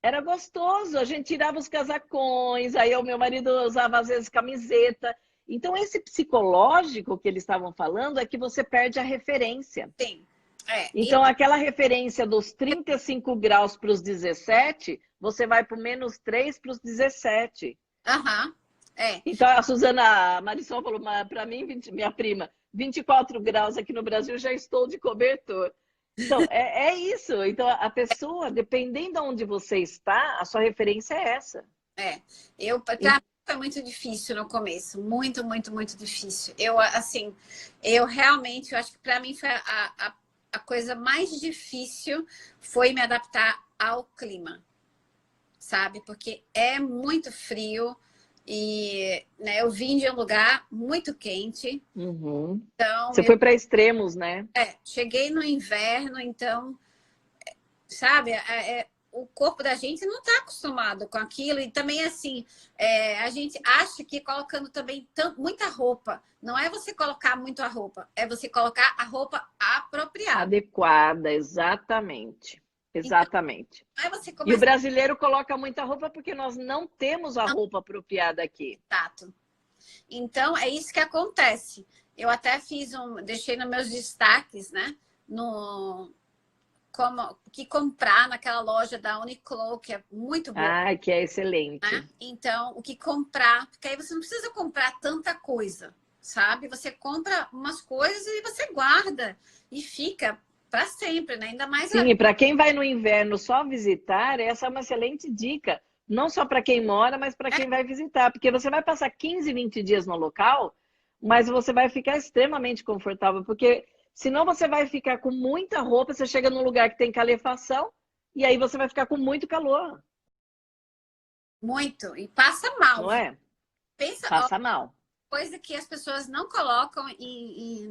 era gostoso, a gente tirava os casacões, aí o meu marido usava às vezes camiseta. Então esse psicológico que eles estavam falando é que você perde a referência. Sim. Então aquela referência dos 35 graus para os 17, você vai para o -3 para os 17. Então a Suzana, a Marisol falou para mim, minha prima, 24 graus aqui no Brasil, já estou de cobertor. Então, é isso. Então, a pessoa, dependendo de onde você está, a sua referência é essa. Pra mim foi muito difícil no começo. Muito, muito, muito difícil. Eu realmente, eu acho que para mim foi a coisa mais difícil foi me adaptar ao clima, sabe? Porque é muito frio e, né, eu vim de um lugar muito quente. Uhum. Então, você foi para extremos, né? Cheguei no inverno, então, sabe, o corpo da gente não está acostumado com aquilo. E também, assim, a gente acha que colocando também muita roupa, não é você colocar muito a roupa, é você colocar a roupa apropriada. Adequada, exatamente. Exatamente. Então, você E o brasileiro coloca muita roupa porque nós não temos a roupa apropriada aqui. Exato. Então, é isso que acontece. Eu até deixei nos meus destaques, né? Que comprar naquela loja da Uniqlo, que é muito boa. Que é excelente. Né? Então, o que comprar, porque aí você não precisa comprar tanta coisa, sabe? Você compra umas coisas e você guarda e fica para sempre, né? Ainda mais... Sim, e para quem vai no inverno só visitar, essa é uma excelente dica. Não só para quem mora, mas para quem vai visitar. Porque você vai passar 15, 20 dias no local, mas você vai ficar extremamente confortável. Porque senão você vai ficar com muita roupa, você chega num lugar que tem calefação, e aí você vai ficar com muito calor. Muito. E passa mal. Não é? Passa mal. Coisa que as pessoas não colocam e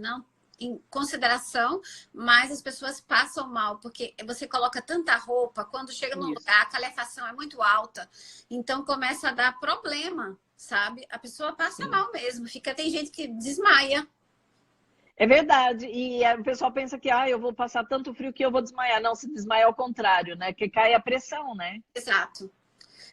em consideração, mas as pessoas passam mal, porque você coloca tanta roupa, quando chega num Isso. lugar, a calefação é muito alta, então começa a dar problema, sabe? A pessoa passa Sim. mal mesmo, tem gente que desmaia. É verdade. E o pessoal pensa que eu vou passar tanto frio que eu vou desmaiar. Não, se desmaia ao contrário, né? Que cai a pressão, né? Exato.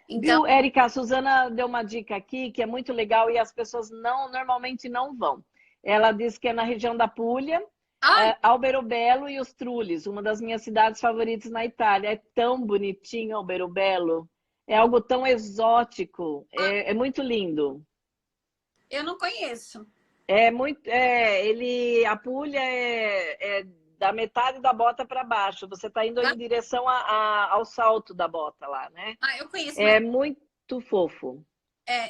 Então, Viu, Érica? A Suzana deu uma dica aqui que é muito legal e as pessoas normalmente não vão. Ela diz que é na região da Puglia, ai, Alberobello e os Trulli, uma das minhas cidades favoritas na Itália. É tão bonitinho Alberobello. É algo tão exótico. É muito lindo. eu não conheço. A Puglia é da metade da bota para baixo. Você está indo em direção ao salto da bota lá, né? Ah, eu conheço, mas É muito fofo.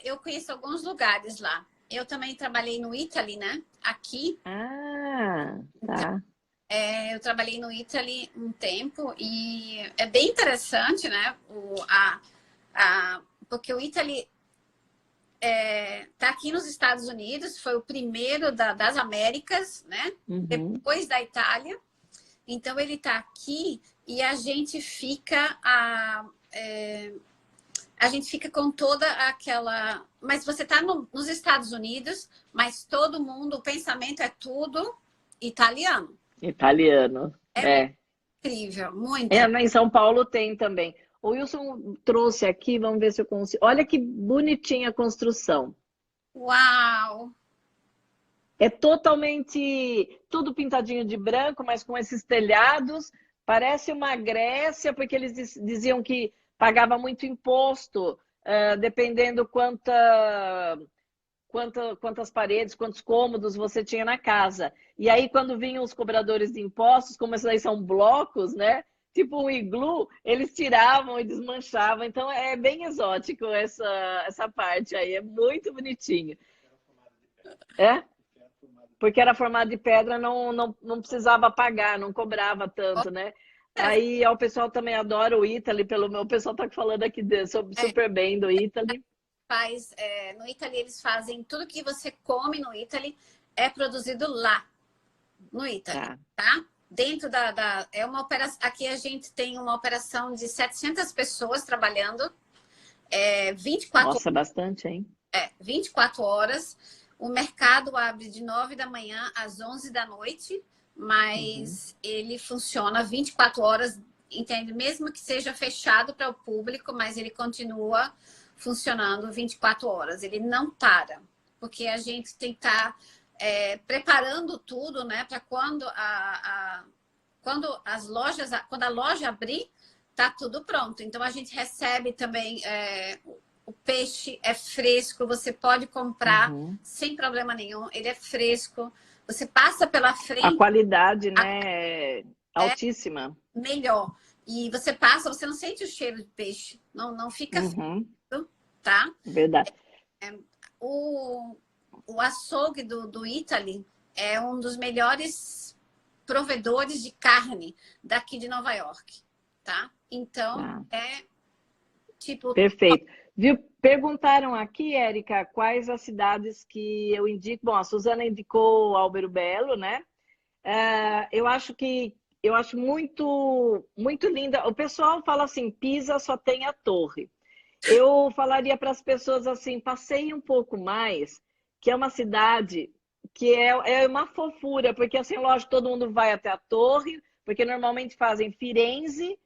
eu conheço alguns lugares lá. Eu também trabalhei no Italy, né? Aqui. Ah, Então, tá. eu trabalhei no Italy um tempo e é bem interessante, né? Porque o Italy tá aqui nos Estados Unidos, foi o primeiro das Américas, né? Uhum. Depois da Itália. Então ele tá aqui e a gente fica com toda aquela. Mas você está nos Estados Unidos, mas todo mundo, o pensamento é tudo italiano. Italiano. É muito É. incrível, muito. Em São Paulo tem também. O Wilson trouxe aqui, vamos ver se eu consigo. Olha que bonitinha a construção. Uau! É totalmente tudo pintadinho de branco, mas com esses telhados. Parece uma Grécia, porque eles diziam que pagava muito imposto, dependendo quantas paredes, quantos cômodos você tinha na casa. E aí, quando vinham os cobradores de impostos, como esses aí são blocos, né? Tipo um iglu, eles tiravam e desmanchavam. Então, é bem exótico essa parte aí. É muito bonitinho. É? Porque era formado de pedra, não precisava pagar, não cobrava tanto, né? Aí o pessoal também adora o Italy, o pessoal tá falando aqui super bem do Italy. No Italy eles fazem tudo que você come no Italy é produzido lá no Italy, tá? Dentro é uma operação. Aqui a gente tem uma operação de 700 pessoas trabalhando, 24 Nossa, bastante, hein? 24 horas. O mercado abre de 9 da manhã às 11 da noite, mas ele funciona 24 horas, entende? Mesmo que seja fechado para o público, mas ele continua funcionando 24 horas. Ele não para, porque a gente tem que estar preparando tudo, né? Para quando quando a loja abrir, tá tudo pronto. Então a gente recebe também o peixe é fresco, você pode comprar sem problema nenhum, ele é fresco. Você passa pela frente. A qualidade, né, é altíssima. Melhor. E você passa, você não sente o cheiro de peixe. Não fica frio, tá? Verdade. O açougue do Italy é um dos melhores provedores de carne daqui de Nova York, tá? Então, tipo... Perfeito. Viu? Perguntaram aqui, Érica, quais as cidades que eu indico. Bom, a Suzana indicou Alberobello, né? Eu acho muito, muito linda. O pessoal fala assim, Pisa só tem a torre. Eu falaria para as pessoas assim, passeie um pouco mais, que é uma cidade que é uma fofura, porque assim, lógico, todo mundo vai até a torre, porque normalmente fazem Firenze,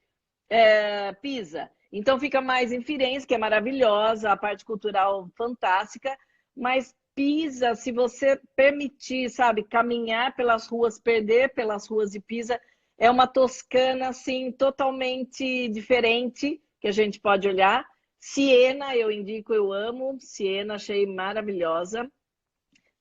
Pisa. Então fica mais em Firenze, que é maravilhosa, a parte cultural fantástica, mas Pisa, se você permitir, sabe, caminhar pelas ruas, perder pelas ruas de Pisa, é uma Toscana assim totalmente diferente que a gente pode olhar. Siena, eu indico, eu amo. Siena, achei maravilhosa.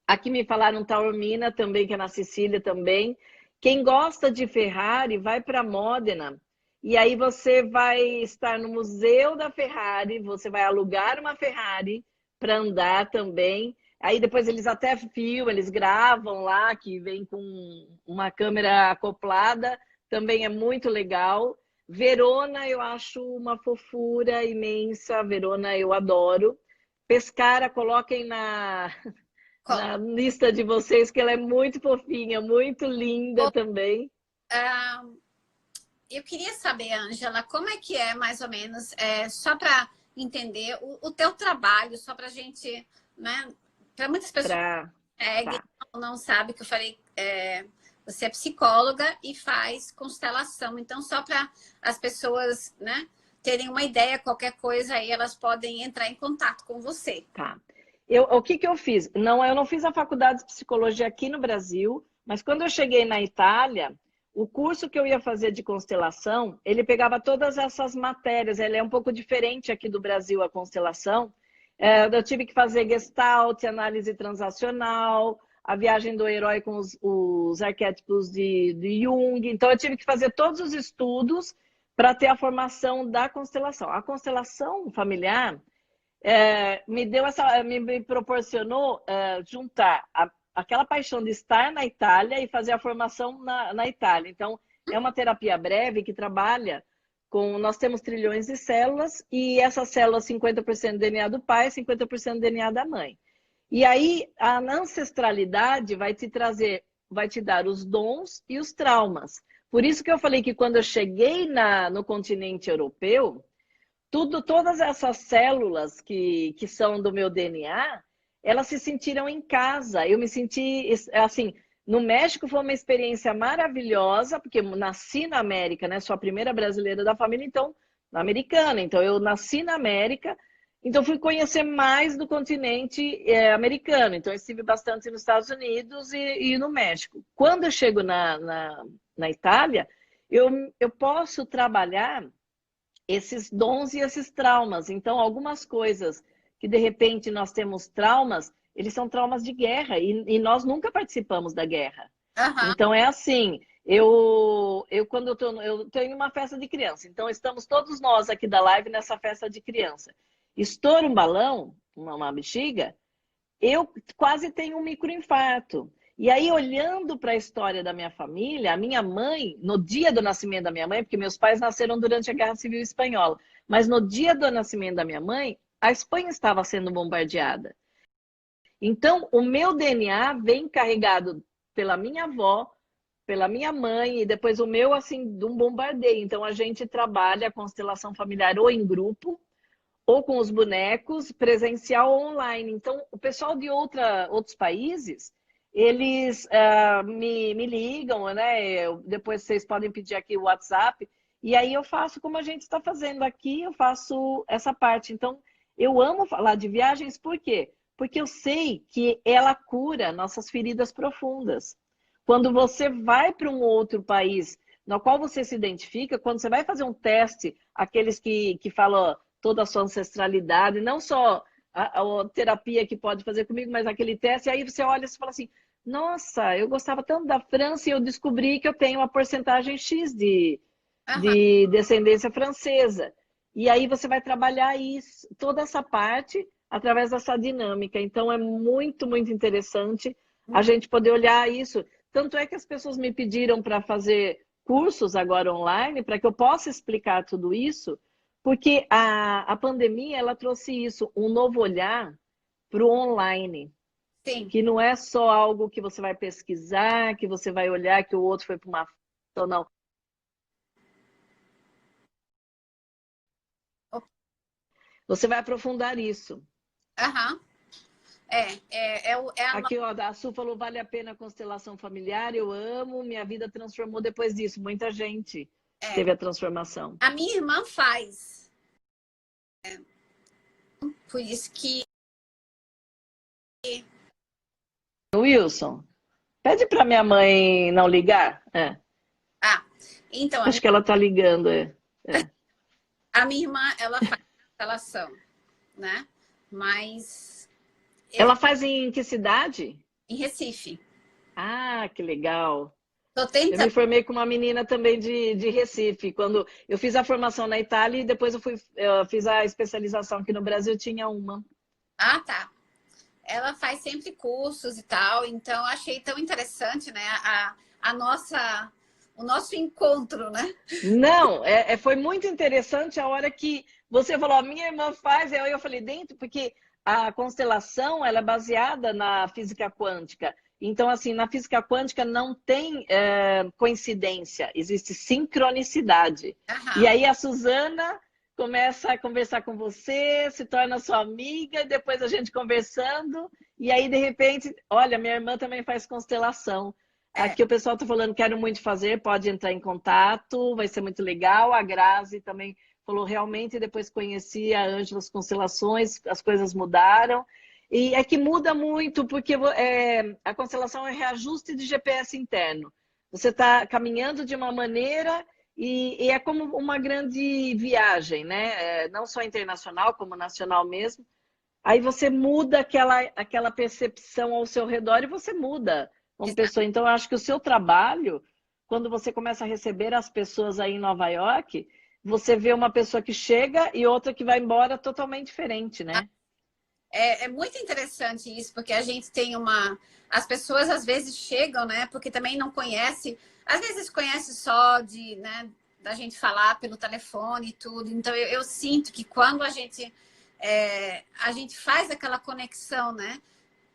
Aqui me falaram Taormina também, que é na Sicília também. Quem gosta de Ferrari, vai para Módena. E aí você vai estar no Museu da Ferrari, você vai alugar uma Ferrari para andar também. Aí depois eles até filmam, eles gravam lá, que vem com uma câmera acoplada. Também é muito legal. Verona eu acho uma fofura imensa. Verona eu adoro. Pescara, coloquem na lista de vocês, que ela é muito fofinha, muito linda também. Eu queria saber, Ângela, como é que é, mais ou menos, só para entender o teu trabalho, só para a gente, né? Para muitas pessoas que não sabem que eu falei, você é psicóloga e faz constelação. Então, só para as pessoas, né, terem uma ideia, qualquer coisa aí, elas podem entrar em contato com você. Tá. O que eu fiz? Não, eu não fiz a faculdade de psicologia aqui no Brasil, mas quando eu cheguei na Itália, o curso que eu ia fazer de constelação, ele pegava todas essas matérias. Ele é um pouco diferente aqui do Brasil, a constelação. Eu tive que fazer Gestalt, análise transacional, a viagem do herói com os arquétipos de Jung. Então, eu tive que fazer todos os estudos para ter a formação da constelação. A constelação familiar me proporcionou juntar aquela paixão de estar na Itália e fazer a formação na Itália. Então, é uma terapia breve que trabalha com... Nós temos trilhões de células e essas células, 50% DNA do pai, 50% DNA da mãe. E aí, a ancestralidade vai te trazer, vai te dar os dons e os traumas. Por isso que eu falei que quando eu cheguei no continente europeu, todas essas células que são do meu DNA, elas se sentiram em casa. Eu me senti, assim, no México foi uma experiência maravilhosa, porque eu nasci na América, né? Sou a primeira brasileira da família, então, americana. Então, eu nasci na América, então fui conhecer mais do continente americano. Então, eu estive bastante nos Estados Unidos e no México. Quando eu chego na Itália, eu posso trabalhar esses dons e esses traumas. Então, algumas coisas que, de repente, nós temos traumas, eles são traumas de guerra, e nós nunca participamos da guerra. Uhum. Então, é assim, eu tenho uma festa de criança, então estamos todos nós aqui da live nessa festa de criança. Estoura um balão, uma bexiga, eu quase tenho um microinfarto. E aí, olhando para a história da minha família, a minha mãe, no dia do nascimento da minha mãe, porque meus pais nasceram durante a Guerra Civil Espanhola, mas no dia do nascimento da minha mãe, a Espanha estava sendo bombardeada. Então, o meu DNA vem carregado pela minha avó, pela minha mãe, e depois o meu, assim, de um bombardeio. Então, a gente trabalha a constelação familiar ou em grupo, ou com os bonecos, presencial ou online. Então, o pessoal de outros países, eles me ligam, né? Depois vocês podem pedir aqui o WhatsApp, e aí eu faço como a gente está fazendo aqui, eu faço essa parte. Então, eu amo falar de viagens, por quê? Porque eu sei que ela cura nossas feridas profundas. Quando você vai para um outro país no qual você se identifica, quando você vai fazer um teste, aqueles que falam toda a sua ancestralidade, não só a terapia que pode fazer comigo, mas aquele teste, aí você olha e fala assim, nossa, eu gostava tanto da França e eu descobri que eu tenho uma porcentagem X de descendência francesa. E aí você vai trabalhar isso, toda essa parte através dessa dinâmica. Então é muito, muito interessante a gente poder olhar isso. Tanto é que as pessoas me pediram para fazer cursos agora online, para que eu possa explicar tudo isso, porque a pandemia, ela trouxe isso, um novo olhar para o online. Sim. Que não é só algo que você vai pesquisar, que você vai olhar que o outro foi para uma... Então, não. Você vai aprofundar isso. Aham. Aqui, ó, a Su falou, vale a pena a constelação familiar, eu amo, minha vida transformou depois disso. Muita gente teve a transformação. A minha irmã faz. Por isso que... Wilson, pede para minha mãe não ligar. Então... Acho que ela está ligando. A minha irmã, ela faz constelação, né? Mas... Ela faz em que cidade? Em Recife. Ah, que legal. Tô tentando... Eu me formei com uma menina também de Recife. Quando eu fiz a formação na Itália e depois eu fiz a especialização aqui no Brasil, tinha uma. Ah, tá. Ela faz sempre cursos e tal, então achei tão interessante, né? O nosso encontro, né? Não, foi muito interessante a hora que você falou, a minha irmã faz, aí eu falei, dentro, porque a constelação ela é baseada na física quântica. Então, assim, na física quântica não tem coincidência, existe sincronicidade. E Aham. aí a Suzana começa a conversar com você, se torna sua amiga, e depois a gente conversando, e aí, de repente, olha, minha irmã também faz constelação. É. Aqui o pessoal está falando, quero muito fazer, pode entrar em contato, vai ser muito legal. A Grazi também falou, realmente, depois conheci a Ângela, as constelações, as coisas mudaram. E é que muda muito, porque a constelação é reajuste de GPS interno. Você está caminhando de uma maneira e é como uma grande viagem, né? Não só internacional, como nacional mesmo. Aí você muda aquela percepção ao seu redor e você muda como Exato. pessoa. Então, eu acho que o seu trabalho, quando você começa a receber as pessoas aí em Nova York, você vê uma pessoa que chega e outra que vai embora totalmente diferente, né? É muito interessante isso, porque a gente tem uma... As pessoas às vezes chegam, né? Porque também não conhece, às vezes conhece só de, né, da gente falar pelo telefone e tudo. Então eu sinto que quando a gente faz aquela conexão, né?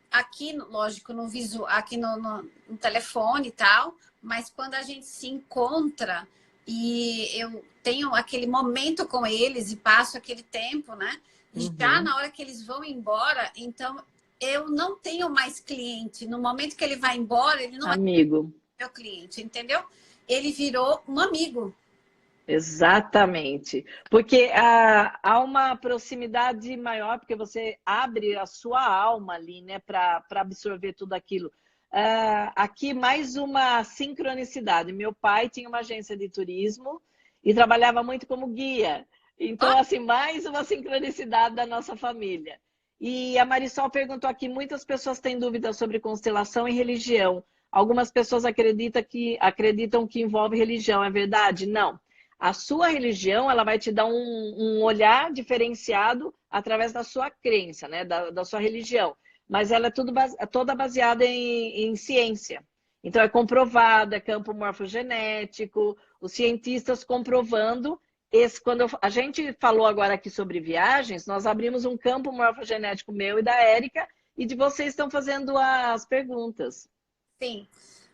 Aqui, lógico, no visual, aqui no telefone e tal, mas quando a gente se encontra e eu tenho aquele momento com eles e passo aquele tempo, né? Já Uhum. na hora que eles vão embora, então eu não tenho mais cliente. No momento que ele vai embora, ele não é Amigo. meu cliente, entendeu? Ele virou um amigo. Exatamente. Porque há uma proximidade maior, porque você abre a sua alma ali, né, para absorver tudo aquilo. Aqui, mais uma sincronicidade. Meu pai tinha uma agência de turismo e trabalhava muito como guia. Ó, Então, assim, mais uma sincronicidade da nossa família. E a Marisol perguntou aqui: muitas pessoas têm dúvidas sobre constelação e religião. Algumas pessoas acreditam que envolve religião, é verdade? Não. A sua religião, ela vai te dar um olhar diferenciado através da sua crença, né? Da sua religião. Mas ela é toda baseada em ciência. Então, é comprovado, é campo morfogenético, os cientistas comprovando. Quando a gente falou agora aqui sobre viagens, nós abrimos um campo morfogenético meu e da Érica, e de vocês estão fazendo as perguntas. sim.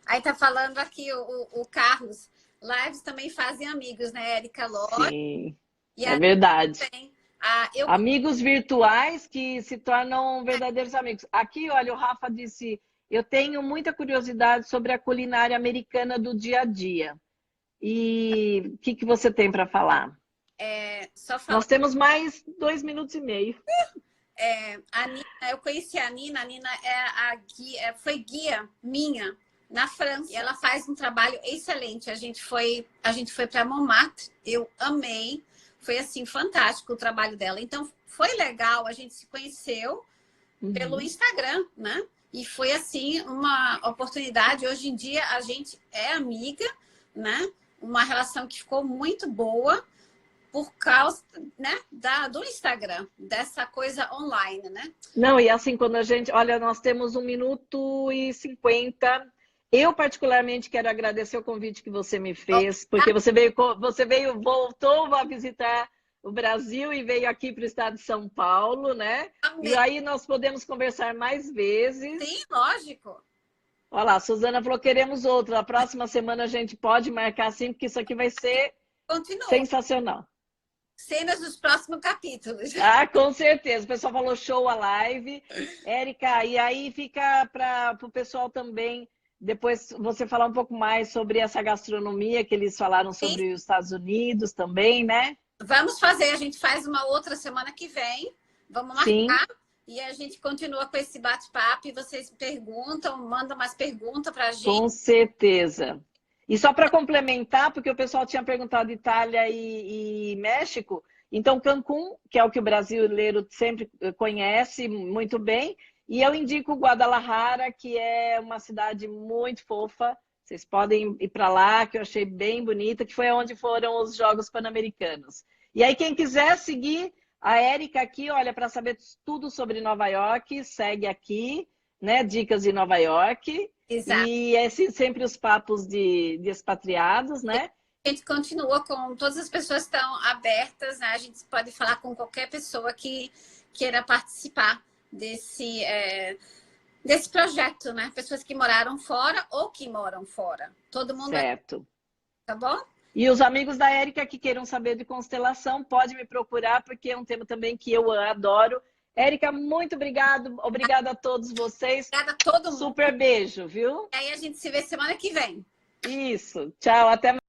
Aí tá falando aqui o Carlos. Lives também fazem amigos, né, Érica? Lógico. Sim, E é a verdade. tem. Ah, eu Amigos virtuais que se tornam verdadeiros amigos. Aqui, olha, o Rafa disse: eu tenho muita curiosidade sobre a culinária americana do dia a dia. E o que você tem para falar? só falar. Nós temos mais 2 minutos e meio. A Nina, eu conheci a Nina foi guia minha na França. E ela faz um trabalho excelente. A gente foi para Montmartre, eu amei. Foi assim fantástico o trabalho dela. Então foi legal, a gente se conheceu pelo Uhum. Instagram, né? E foi assim uma oportunidade. Hoje em dia a gente é amiga, né? Uma relação que ficou muito boa por causa, né, do Instagram, dessa coisa online, né? Não, e assim, quando a gente. Olha, nós temos 1 minuto e 50. Eu, particularmente, quero agradecer o convite que você me fez, porque você veio, voltou a visitar o Brasil e veio aqui para o estado de São Paulo, né? E Amei. aí nós podemos conversar mais Sim, vezes. lógico. Olha lá, a Suzana falou: queremos outro. A próxima semana a gente pode marcar sim, porque isso aqui vai ser Continua. sensacional. Cenas dos próximos capítulos. Ah, com certeza. O pessoal falou show a live. Érica, e aí fica para o pessoal também, depois você falar um pouco mais sobre essa gastronomia que eles falaram Sim, sobre os Estados Unidos também, né? vamos fazer. A gente faz uma outra semana que vem. Vamos Sim, marcar. E a gente continua com esse bate-papo. E vocês perguntam, mandam mais perguntas para a gente. com certeza. E só para complementar, porque o pessoal tinha perguntado Itália e México, então Cancún, que é o que o brasileiro sempre conhece muito bem, e eu indico Guadalajara, que é uma cidade muito fofa. Vocês podem ir para lá, que eu achei bem bonita, que foi onde foram os Jogos Pan-Americanos. E aí, quem quiser seguir a Érica aqui, olha, para saber tudo sobre Nova York, segue aqui, né? Dicas de Nova York. Exato. E é sempre os papos de expatriados, né? A gente continua com todas as pessoas estão abertas, né? A gente pode falar com qualquer pessoa que queira participar desse projeto, né? Pessoas que moraram fora ou que moram fora. Todo mundo certo. Tá bom? E os amigos da Érica que queiram saber de constelação, pode me procurar, porque é um tema também que eu adoro. Érica, muito obrigado. Obrigada a todos vocês. Obrigada a todo mundo. Super beijo, viu? E aí a gente se vê semana que vem. Isso. Tchau, até mais.